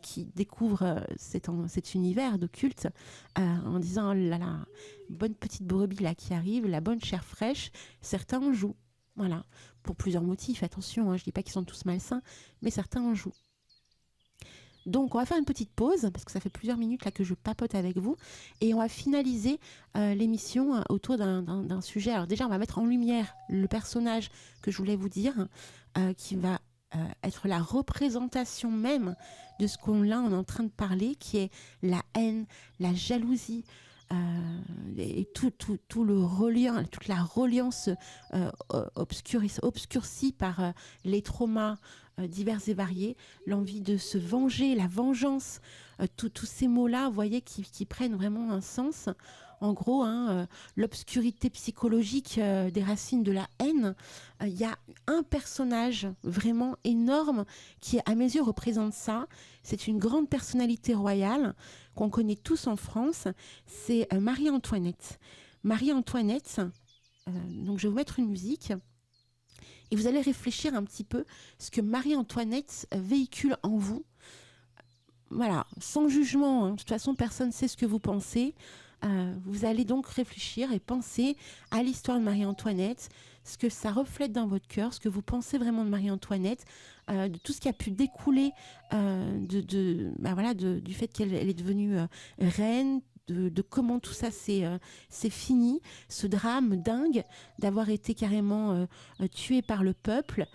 qui découvrent cet univers d'occulte en disant « Oh là là, bonne petite brebis là qui arrive, la bonne chair fraîche », certains en jouent. Voilà, pour plusieurs motifs, attention, je ne dis pas qu'ils sont tous malsains, mais certains en jouent. Donc, on va faire une petite pause, parce que ça fait plusieurs minutes là que je papote avec vous, et on va finaliser l'émission autour d'un sujet. Alors déjà, on va mettre en lumière le personnage que je voulais vous dire, qui va être la représentation même de ce qu'on est en train de parler, qui est la haine, la jalousie, et tout le reliant, toute la reliance obscurcie par les traumas divers et variés, l'envie de se venger, la vengeance, tous ces mots-là, vous voyez, qui prennent vraiment un sens. En gros, l'obscurité psychologique des racines de la haine. Il y a un personnage vraiment énorme qui, à mes yeux, représente ça. C'est une grande personnalité royale qu'on connaît tous en France. C'est Marie-Antoinette. Marie-Antoinette, donc je vais vous mettre une musique. Et vous allez réfléchir un petit peu ce que Marie-Antoinette véhicule en vous. Voilà, sans jugement, de toute façon, personne ne sait ce que vous pensez. Vous allez donc réfléchir et penser à l'histoire de Marie-Antoinette, ce que ça reflète dans votre cœur, ce que vous pensez vraiment de Marie-Antoinette, de tout ce qui a pu découler du fait qu'elle est devenue reine, de comment tout ça s'est fini, ce drame dingue d'avoir été carrément tué par le peuple.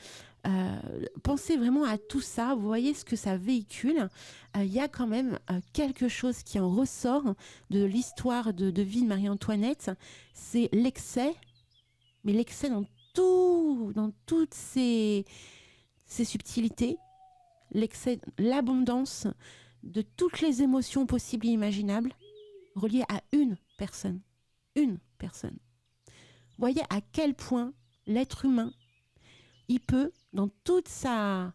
Pensez vraiment à tout ça, vous voyez ce que ça véhicule. Il y a quand même quelque chose qui en ressort de l'histoire de vie de Marie-Antoinette, c'est l'excès, mais l'excès dans toutes ses subtilités, l'excès, l'abondance de toutes les émotions possibles et imaginables reliées à une personne. Une personne. Vous voyez à quel point l'être humain, il peut, dans toute sa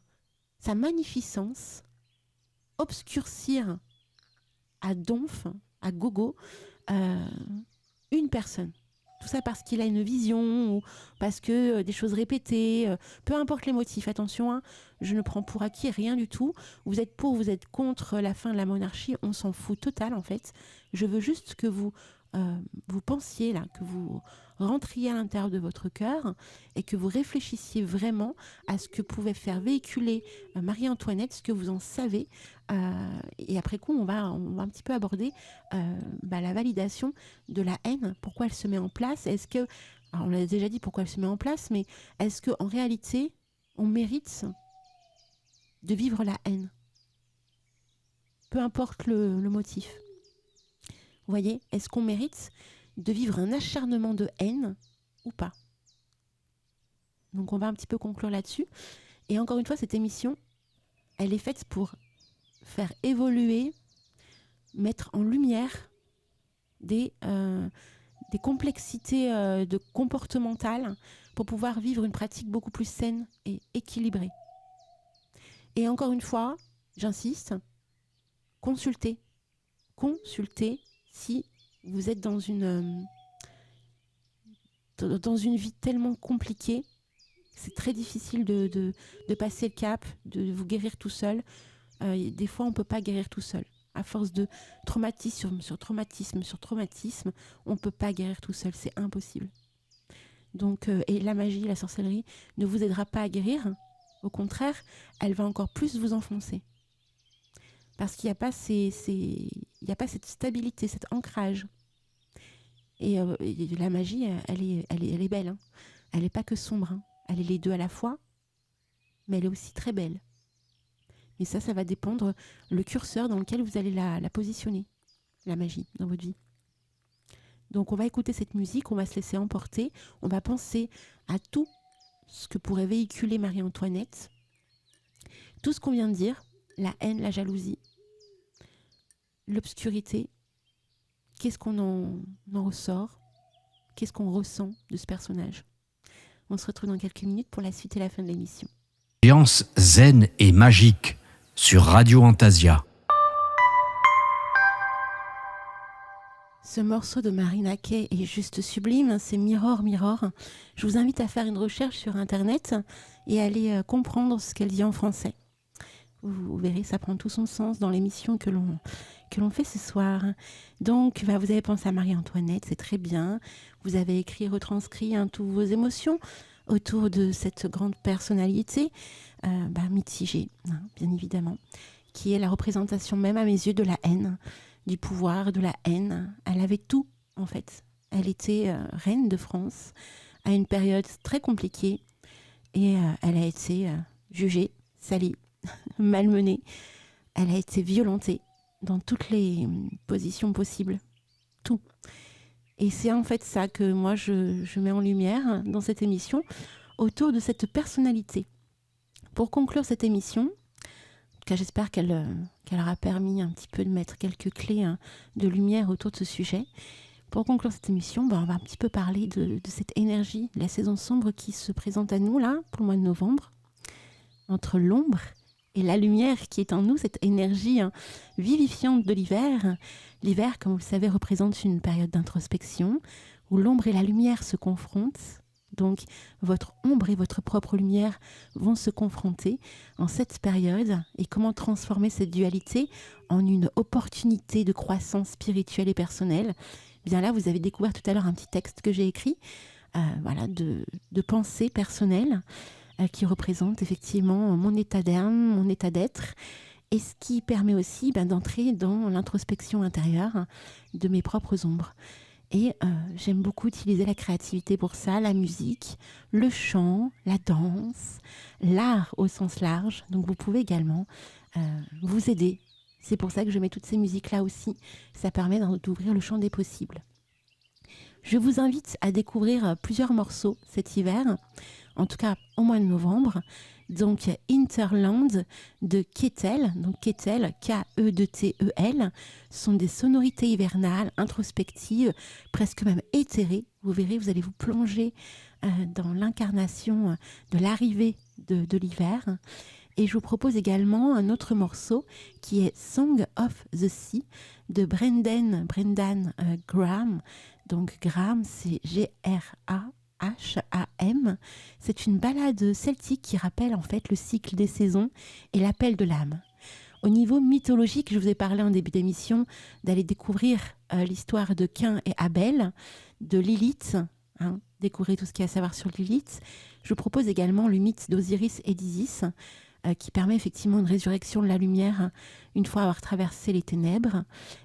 magnificence, obscurcir à donf, à gogo, une personne. Tout ça parce qu'il a une vision ou parce que des choses répétées, peu importe les motifs. Attention, hein, je ne prends pour acquis rien du tout. Vous êtes pour, vous êtes contre la fin de la monarchie, on s'en fout total en fait. Je veux juste que vous pensiez là, que vous rentriez à l'intérieur de votre cœur et que vous réfléchissiez vraiment à ce que pouvait faire véhiculer Marie-Antoinette, ce que vous en savez. Et après coup, on va un petit peu aborder la validation de la haine, pourquoi elle se met en place. Est-ce que, alors on l'a déjà dit pourquoi elle se met en place, mais est-ce qu'en réalité, on mérite de vivre la haine? Peu importe le motif. Vous voyez, est-ce qu'on mérite de vivre un acharnement de haine ou pas? Donc on va un petit peu conclure là-dessus. Et encore une fois, cette émission, elle est faite pour faire évoluer, mettre en lumière des complexités comportementales pour pouvoir vivre une pratique beaucoup plus saine et équilibrée. Et encore une fois, j'insiste, consultez si vous êtes dans une vie tellement compliquée. C'est très difficile de passer le cap, de vous guérir tout seul. Des fois, on ne peut pas guérir tout seul. À force de traumatisme sur traumatisme, on ne peut pas guérir tout seul. C'est impossible. Donc, et la magie, la sorcellerie ne vous aidera pas à guérir. Au contraire, elle va encore plus vous enfoncer. Parce qu'il n'y a pas cette stabilité, cet ancrage. Et la magie, elle est belle. Hein. Elle n'est pas que sombre. Hein. Elle est les deux à la fois, mais elle est aussi très belle. Et ça va dépendre le curseur dans lequel vous allez la positionner, la magie, dans votre vie. Donc on va écouter cette musique, on va se laisser emporter, on va penser à tout ce que pourrait véhiculer Marie-Antoinette, tout ce qu'on vient de dire, la haine, la jalousie, l'obscurité, qu'est-ce qu'on en ressort, qu'est-ce qu'on ressent de ce personnage. On se retrouve dans quelques minutes pour la suite et la fin de l'émission. Ambiance zen et magique sur Radio Antasia. Ce morceau de Marina Kaye est juste sublime, c'est Mirror, Mirror. Je vous invite à faire une recherche sur Internet et à aller comprendre ce qu'elle dit en français. Vous verrez, ça prend tout son sens dans l'émission que l'on fait ce soir. Donc, vous avez pensé à Marie-Antoinette, c'est très bien. Vous avez écrit, retranscrit toutes vos émotions autour de cette grande personnalité mitigée, hein, bien évidemment, qui est la représentation même à mes yeux de la haine, du pouvoir, de la haine. Elle avait tout, en fait. Elle était reine de France à une période très compliquée et elle a été jugée, salie, malmenée. Elle a été violentée dans toutes les positions possibles. Tout. Et c'est en fait ça que moi je mets en lumière dans cette émission autour de cette personnalité. Pour conclure cette émission, car j'espère qu'elle aura permis un petit peu de mettre quelques clés de lumière autour de ce sujet. Pour conclure cette émission, on va un petit peu parler de cette énergie, de la saison sombre qui se présente à nous là pour le mois de novembre, entre l'ombre et la lumière qui est en nous, cette énergie vivifiante de l'hiver. L'hiver, comme vous le savez, représente une période d'introspection où l'ombre et la lumière se confrontent. Donc, votre ombre et votre propre lumière vont se confronter en cette période. Et comment transformer cette dualité en une opportunité de croissance spirituelle et personnelle? Bien là, vous avez découvert tout à l'heure un petit texte que j'ai écrit, de pensée personnelle, qui représente effectivement mon état d'âme, mon état d'être, et ce qui permet aussi d'entrer dans l'introspection intérieure de mes propres ombres. Et j'aime beaucoup utiliser la créativité pour ça, la musique, le chant, la danse, l'art au sens large. Donc vous pouvez également vous aider. C'est pour ça que je mets toutes ces musiques-là aussi. Ça permet d'ouvrir le champ des possibles. Je vous invite à découvrir plusieurs morceaux cet hiver, en tout cas au mois de novembre. Donc Hinterland de Ketel, donc Ketel, K-E-T-E-L, sont des sonorités hivernales, introspectives, presque même éthérées. Vous verrez, vous allez vous plonger dans l'incarnation de l'arrivée de l'hiver. Et je vous propose également un autre morceau qui est Song of the Sea de Brendan Graham. Donc Graham, c'est Graham. C'est une ballade celtique qui rappelle en fait le cycle des saisons et l'appel de l'âme. Au niveau mythologique, je vous ai parlé en début d'émission d'aller découvrir l'histoire de Cain et Abel, de Lilith, découvrir tout ce qu'il y a à savoir sur Lilith. Je vous propose également le mythe d'Osiris et d'Isis, qui permet effectivement une résurrection de la lumière une fois avoir traversé les ténèbres.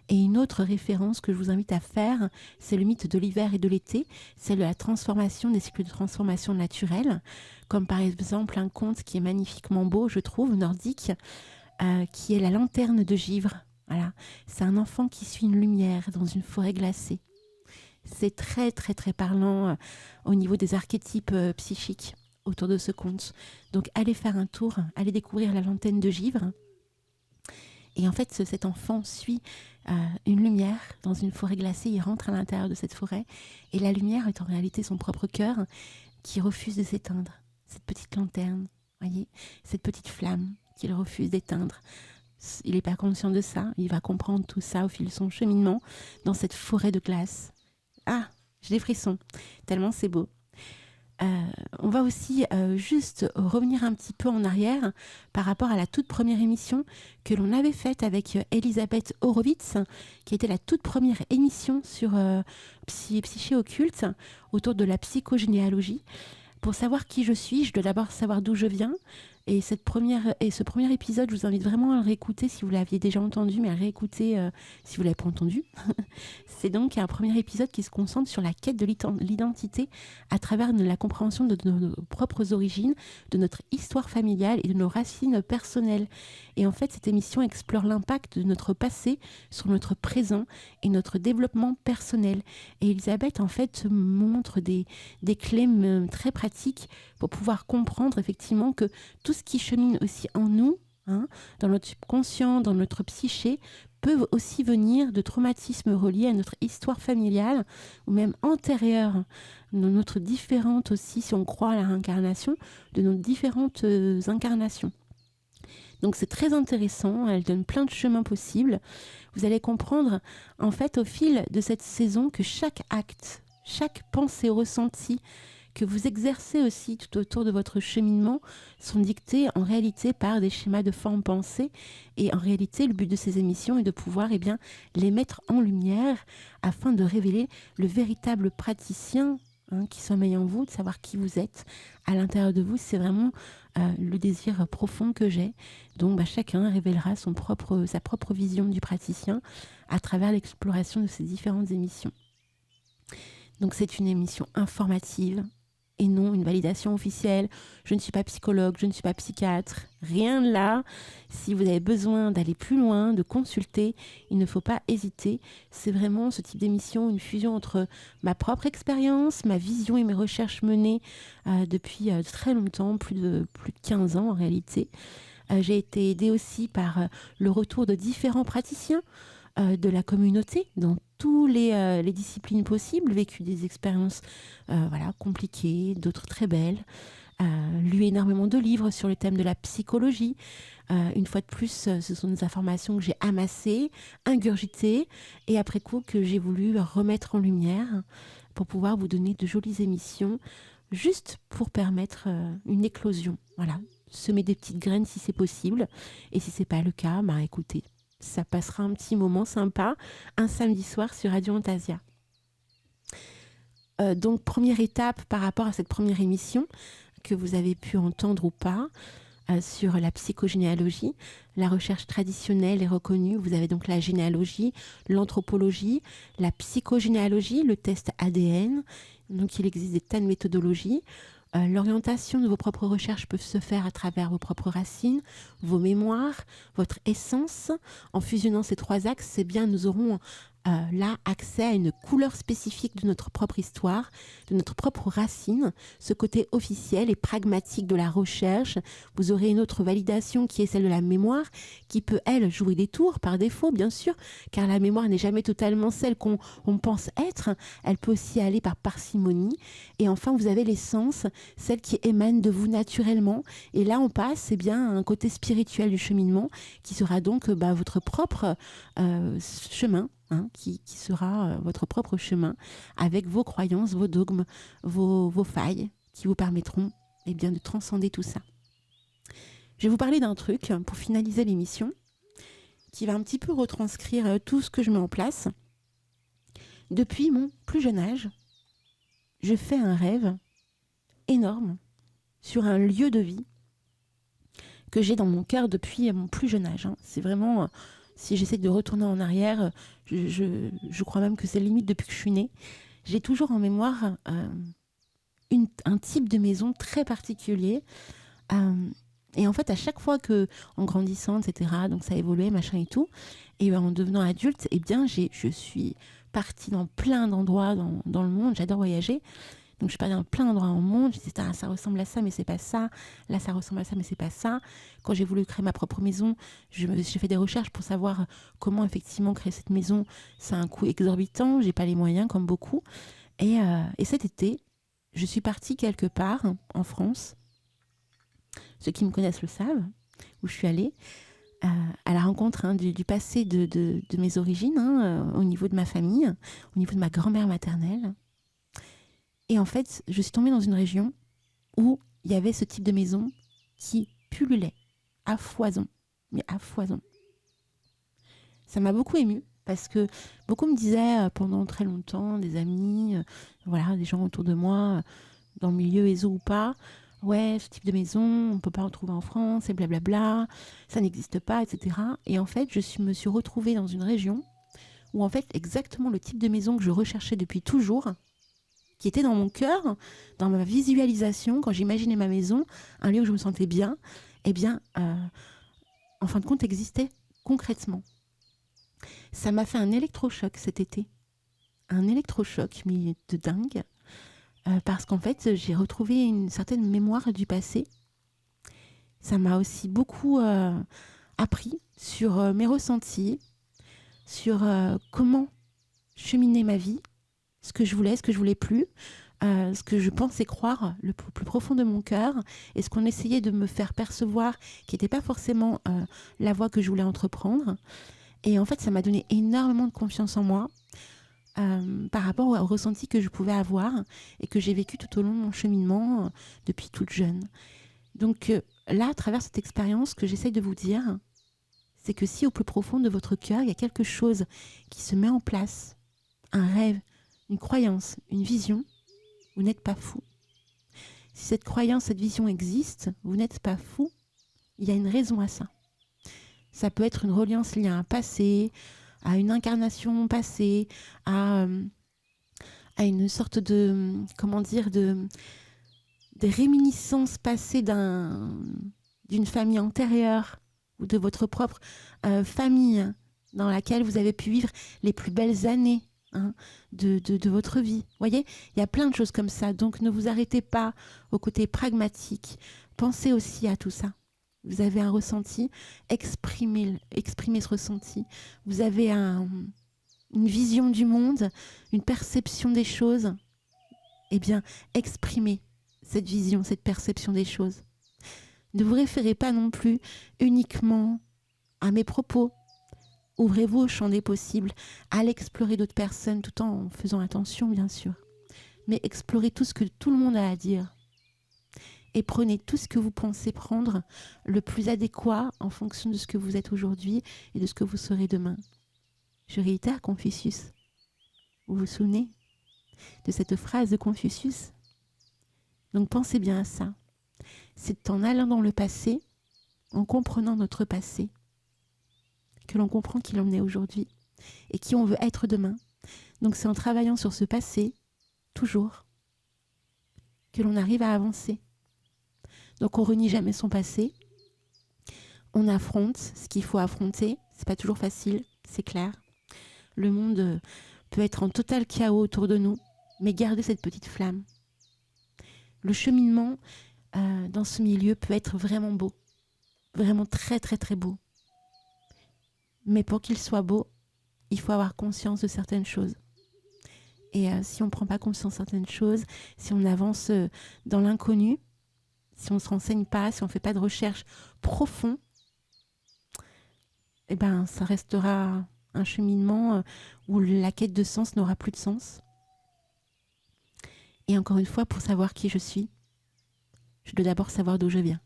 Et une autre référence que je vous invite à faire, c'est le mythe de l'hiver et de l'été, celle de la transformation, des cycles de transformation naturelle, comme par exemple un conte qui est magnifiquement beau, je trouve, nordique, qui est la lanterne de givre. Voilà. C'est un enfant qui suit une lumière dans une forêt glacée. C'est très très très parlant au niveau des archétypes psychiques autour de ce conte. Donc allez faire un tour, allez découvrir la lanterne de givre. Et en fait, cet enfant suit une lumière dans une forêt glacée, il rentre à l'intérieur de cette forêt, et la lumière est en réalité son propre cœur qui refuse de s'éteindre. Cette petite lanterne, voyez, cette petite flamme qu'il refuse d'éteindre. Il n'est pas conscient de ça, il va comprendre tout ça au fil de son cheminement dans cette forêt de glace. Ah, j'ai des frissons, tellement c'est beau. On va aussi juste revenir un petit peu en arrière par rapport à la toute première émission que l'on avait faite avec Elisabeth Horowitz, qui était la toute première émission sur Psyché Occulte autour de la psychogénéalogie. Pour savoir qui je suis, je dois d'abord savoir d'où je viens. Et ce premier épisode, je vous invite vraiment à le réécouter si vous l'aviez déjà entendu, mais à réécouter si vous ne l'avez pas entendu. C'est donc un premier épisode qui se concentre sur la quête de l'identité à travers la compréhension de nos propres origines, de notre histoire familiale et de nos racines personnelles. Et en fait, cette émission explore l'impact de notre passé sur notre présent et notre développement personnel. Et Elisabeth, en fait, montre des clés très pratiques pour pouvoir comprendre effectivement que tout ce qui chemine aussi en nous, dans notre subconscient, dans notre psyché, peuvent aussi venir de traumatismes reliés à notre histoire familiale ou même antérieure, de notre différente aussi, si on croit à la réincarnation, de nos différentes incarnations. Donc c'est très intéressant, elle donne plein de chemins possibles. Vous allez comprendre en fait au fil de cette saison que chaque acte, chaque pensée ressentie que vous exercez aussi tout autour de votre cheminement sont dictés en réalité par des schémas de forme pensée. Et en réalité, le but de ces émissions est de pouvoir les mettre en lumière afin de révéler le véritable praticien qui sommeille en vous, de savoir qui vous êtes à l'intérieur de vous. C'est vraiment le désir profond que j'ai. Donc chacun révélera sa propre vision du praticien à travers l'exploration de ces différentes émissions. Donc c'est une émission informative et non une validation officielle. Je ne suis pas psychologue, je ne suis pas psychiatre, rien de là. Si vous avez besoin d'aller plus loin, de consulter, il ne faut pas hésiter. C'est vraiment ce type d'émission, une fusion entre ma propre expérience, ma vision et mes recherches menées depuis très longtemps, plus de 15 ans en réalité. J'ai été aidée aussi par le retour de différents praticiens de la communauté dans toutes les disciplines possibles, vécu des expériences compliquées, d'autres très belles, lu énormément de livres sur le thème de la psychologie. Une fois de plus, ce sont des informations que j'ai amassées, ingurgitées, et après coup que j'ai voulu remettre en lumière pour pouvoir vous donner de jolies émissions, juste pour permettre une éclosion. Voilà, semer des petites graines si c'est possible, et si c'est pas le cas, écoutez, ça passera un petit moment sympa, un samedi soir sur Radio Antasia. Donc, première étape par rapport à cette première émission que vous avez pu entendre ou pas sur la psychogénéalogie. La recherche traditionnelle est reconnue. Vous avez donc la généalogie, l'anthropologie, la psychogénéalogie, le test ADN. Donc, il existe des tas de méthodologies. L'orientation de vos propres recherches peut se faire à travers vos propres racines, vos mémoires, votre essence. En fusionnant ces trois axes, nous aurons là accès à une couleur spécifique de notre propre histoire, de notre propre racine, ce côté officiel et pragmatique de la recherche. Vous aurez une autre validation qui est celle de la mémoire, qui peut, elle, jouer des tours par défaut, bien sûr, car la mémoire n'est jamais totalement celle qu'on pense être. Elle peut aussi aller par parcimonie. Et enfin, vous avez l'essence, celle qui émane de vous naturellement. Et là, on passe à un côté spirituel du cheminement, qui sera donc votre propre chemin, qui sera votre propre chemin avec vos croyances, vos dogmes, vos failles qui vous permettront de transcender tout ça. Je vais vous parler d'un truc pour finaliser l'émission qui va un petit peu retranscrire tout ce que je mets en place. Depuis mon plus jeune âge, je fais un rêve énorme sur un lieu de vie que j'ai dans mon cœur depuis mon plus jeune âge. C'est vraiment, si j'essaie de retourner en arrière, je crois même que c'est limite depuis que je suis née. J'ai toujours en mémoire un type de maison très particulier. Et en fait, à chaque fois que, en grandissant, etc., donc ça a évolué, machin et tout, et en devenant adulte, je suis partie dans plein d'endroits dans le monde. J'adore voyager. Donc, je suis partie dans plein d'endroits dans le monde. Je disais, ça ressemble à ça, mais c'est pas ça. Là, ça ressemble à ça, mais c'est pas ça. Quand j'ai voulu créer ma propre maison, j'ai fait des recherches pour savoir comment effectivement créer cette maison. C'est un coût exorbitant. J'ai pas les moyens, comme beaucoup. Et cet été, je suis partie quelque part en France. Ceux qui me connaissent le savent, où je suis allée, à la rencontre du passé de mes origines, au niveau de ma famille, au niveau de ma grand-mère maternelle. Et en fait, je suis tombée dans une région où il y avait ce type de maison qui pullulait à foison, mais à foison. Ça m'a beaucoup émue parce que beaucoup me disaient pendant très longtemps, des amis, des gens autour de moi, dans le milieu ESO ou pas, ouais, ce type de maison, on ne peut pas en trouver en France, et blablabla, ça n'existe pas, etc. Et en fait, me suis retrouvée dans une région où en fait, exactement le type de maison que je recherchais depuis toujours, qui était dans mon cœur, dans ma visualisation, quand j'imaginais ma maison, un lieu où je me sentais bien, en fin de compte, existait concrètement. Ça m'a fait un électrochoc cet été. Un électrochoc, mais de dingue. Parce qu'en fait, j'ai retrouvé une certaine mémoire du passé. Ça m'a aussi beaucoup appris sur mes ressentis, sur comment cheminer ma vie, ce que je voulais plus, ce que je pensais croire le plus profond de mon cœur, et ce qu'on essayait de me faire percevoir, qui n'était pas forcément la voie que je voulais entreprendre. Et en fait, ça m'a donné énormément de confiance en moi, par rapport au ressenti que je pouvais avoir et que j'ai vécu tout au long de mon cheminement depuis toute jeune. Donc là, à travers cette expérience, ce que j'essaye de vous dire, c'est que si au plus profond de votre cœur, il y a quelque chose qui se met en place, un rêve, une croyance, une vision, vous n'êtes pas fou. Si cette croyance, cette vision existe, vous n'êtes pas fou. Il y a une raison à ça. Ça peut être une reliance liée à un passé, à une incarnation passée, à une sorte de, des réminiscences passées d'une famille antérieure ou de votre propre famille dans laquelle vous avez pu vivre les plus belles années de votre vie. Vous voyez, il y a plein de choses comme ça. Donc ne vous arrêtez pas au côté pragmatique. Pensez aussi à tout ça. Vous avez un ressenti, exprimez ce ressenti. Vous avez une vision du monde, une perception des choses. Eh bien, exprimez cette vision, cette perception des choses. Ne vous référez pas non plus uniquement à mes propos. Ouvrez-vous au champ des possibles, à l'explorer d'autres personnes, tout en faisant attention, bien sûr. Mais explorez tout ce que tout le monde a à dire. Et prenez tout ce que vous pensez prendre le plus adéquat en fonction de ce que vous êtes aujourd'hui et de ce que vous serez demain. Je réitère Confucius. Vous vous souvenez de cette phrase de Confucius? Donc pensez bien à ça. C'est en allant dans le passé, en comprenant notre passé, que l'on comprend qui l'on est aujourd'hui et qui on veut être demain. Donc c'est en travaillant sur ce passé, toujours, que l'on arrive à avancer. Donc on renie jamais son passé, on affronte ce qu'il faut affronter, c'est pas toujours facile, c'est clair. Le monde peut être en total chaos autour de nous, mais gardez cette petite flamme. Le cheminement dans ce milieu peut être vraiment beau, vraiment très très très beau. Mais pour qu'il soit beau, il faut avoir conscience de certaines choses. Et si on ne prend pas conscience de certaines choses, si on avance dans l'inconnu, si on ne se renseigne pas, si on ne fait pas de recherche profonde, eh ben, ça restera un cheminement où la quête de sens n'aura plus de sens. Et encore une fois, pour savoir qui je suis, je dois d'abord savoir d'où je viens.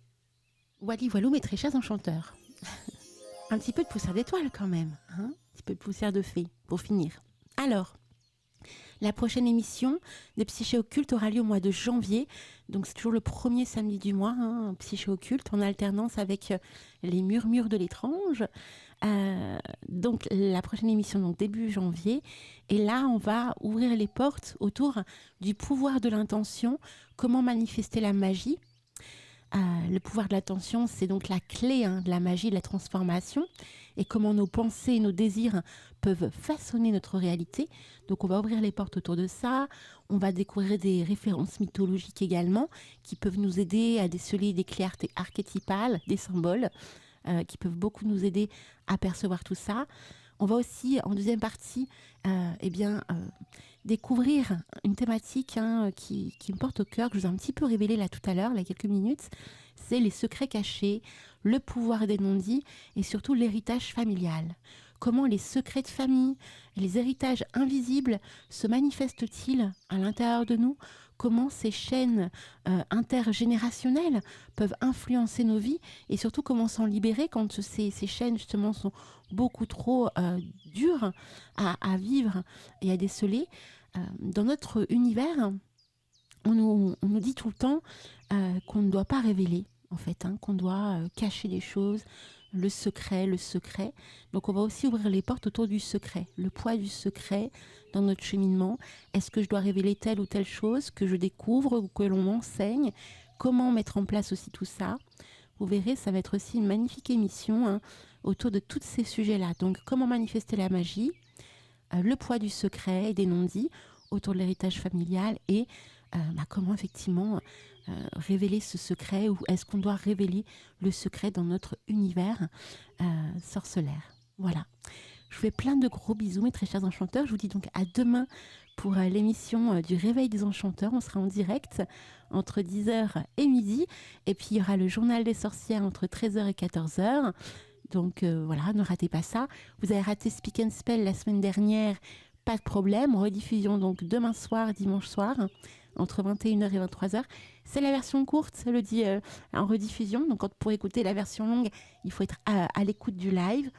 Wally voilou, mes très chers enchanteurs. Un petit peu de poussière d'étoile quand même, hein, un petit peu de poussière de fée, pour finir. Alors, la prochaine émission de Psyché Occulte aura lieu au mois de janvier. Donc c'est toujours le premier samedi du mois, hein, Psyché Occulte, en alternance avec les murmures de l'étrange. Donc la prochaine émission, donc début janvier. Et là, on va ouvrir les portes autour du pouvoir de l'intention, comment manifester la magie. Le pouvoir de l'attention, c'est donc la clé de la magie, de la transformation, et comment nos pensées et nos désirs peuvent façonner notre réalité. Donc on va ouvrir les portes autour de ça, on va découvrir des références mythologiques également, qui peuvent nous aider à déceler des clés archétypales, des symboles, qui peuvent beaucoup nous aider à percevoir tout ça. On va aussi, en deuxième partie, découvrir une thématique qui me porte au cœur, que je vous ai un petit peu révélée là tout à l'heure, il y a quelques minutes. C'est les secrets cachés, le pouvoir des non-dits et surtout l'héritage familial. Comment les secrets de famille et les héritages invisibles se manifestent-ils à l'intérieur de nous? Comment ces chaînes intergénérationnelles peuvent influencer nos vies et surtout comment s'en libérer quand ces chaînes justement sont beaucoup trop dures à vivre et à déceler. Dans notre univers, on nous dit tout le temps qu'on ne doit pas révéler, en fait, qu'on doit cacher des choses, le secret. Donc on va aussi ouvrir les portes autour du secret, le poids du secret dans notre cheminement. Est-ce que je dois révéler telle ou telle chose que je découvre ou que l'on m'enseigne? Comment mettre en place aussi tout ça? Vous verrez, ça va être aussi une magnifique émission autour de tous ces sujets-là. Donc comment manifester la magie, le poids du secret et des non-dits autour de l'héritage familial et comment effectivement révéler ce secret, ou est-ce qu'on doit révéler le secret dans notre univers sorcellaire. Voilà. Je vous fais plein de gros bisous, mes très chers enchanteurs. Je vous dis donc à demain pour l'émission du Réveil des Enchanteurs. On sera en direct entre 10h et midi. Et puis il y aura le journal des sorcières entre 13h et 14h. Donc voilà, ne ratez pas ça. Vous avez raté Speak and Spell la semaine dernière, pas de problème. Rediffusion donc demain soir, dimanche soir, entre 21h et 23h. C'est la version courte, le dit en rediffusion. Donc pour écouter la version longue, il faut être à l'écoute du live.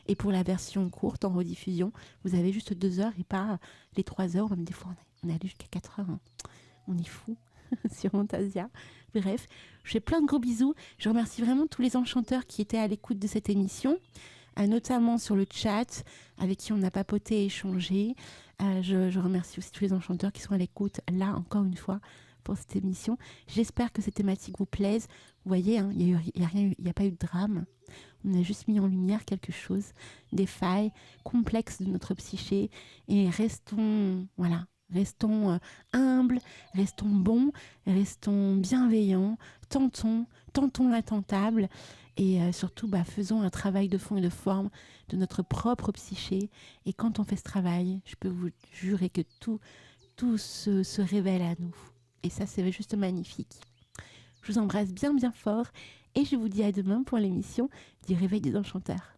Et pour la version courte en rediffusion, vous avez juste 2 heures et pas les 3 heures. Même des fois, on est allé jusqu'à 4 heures. On est fou sur Fantasia. Bref, je fais plein de gros bisous. Je remercie vraiment tous les enchanteurs qui étaient à l'écoute de cette émission, notamment sur le chat, avec qui on a papoté et échangé. Je remercie aussi tous les enchanteurs qui sont à l'écoute, là, encore une fois, pour cette émission. J'espère que ces thématiques vous plaisent. Vous voyez, il n'y a pas eu de drame. On a juste mis en lumière quelque chose, des failles complexes de notre psyché. Et restons humbles, restons bons, restons bienveillants, tentons l'intentable. Et surtout, faisons un travail de fond et de forme de notre propre psyché. Et quand on fait ce travail, je peux vous jurer que tout se révèle à nous. Et ça, c'est juste magnifique. Je vous embrasse bien, bien fort. Et je vous dis à demain pour l'émission du Réveil des Enchanteurs.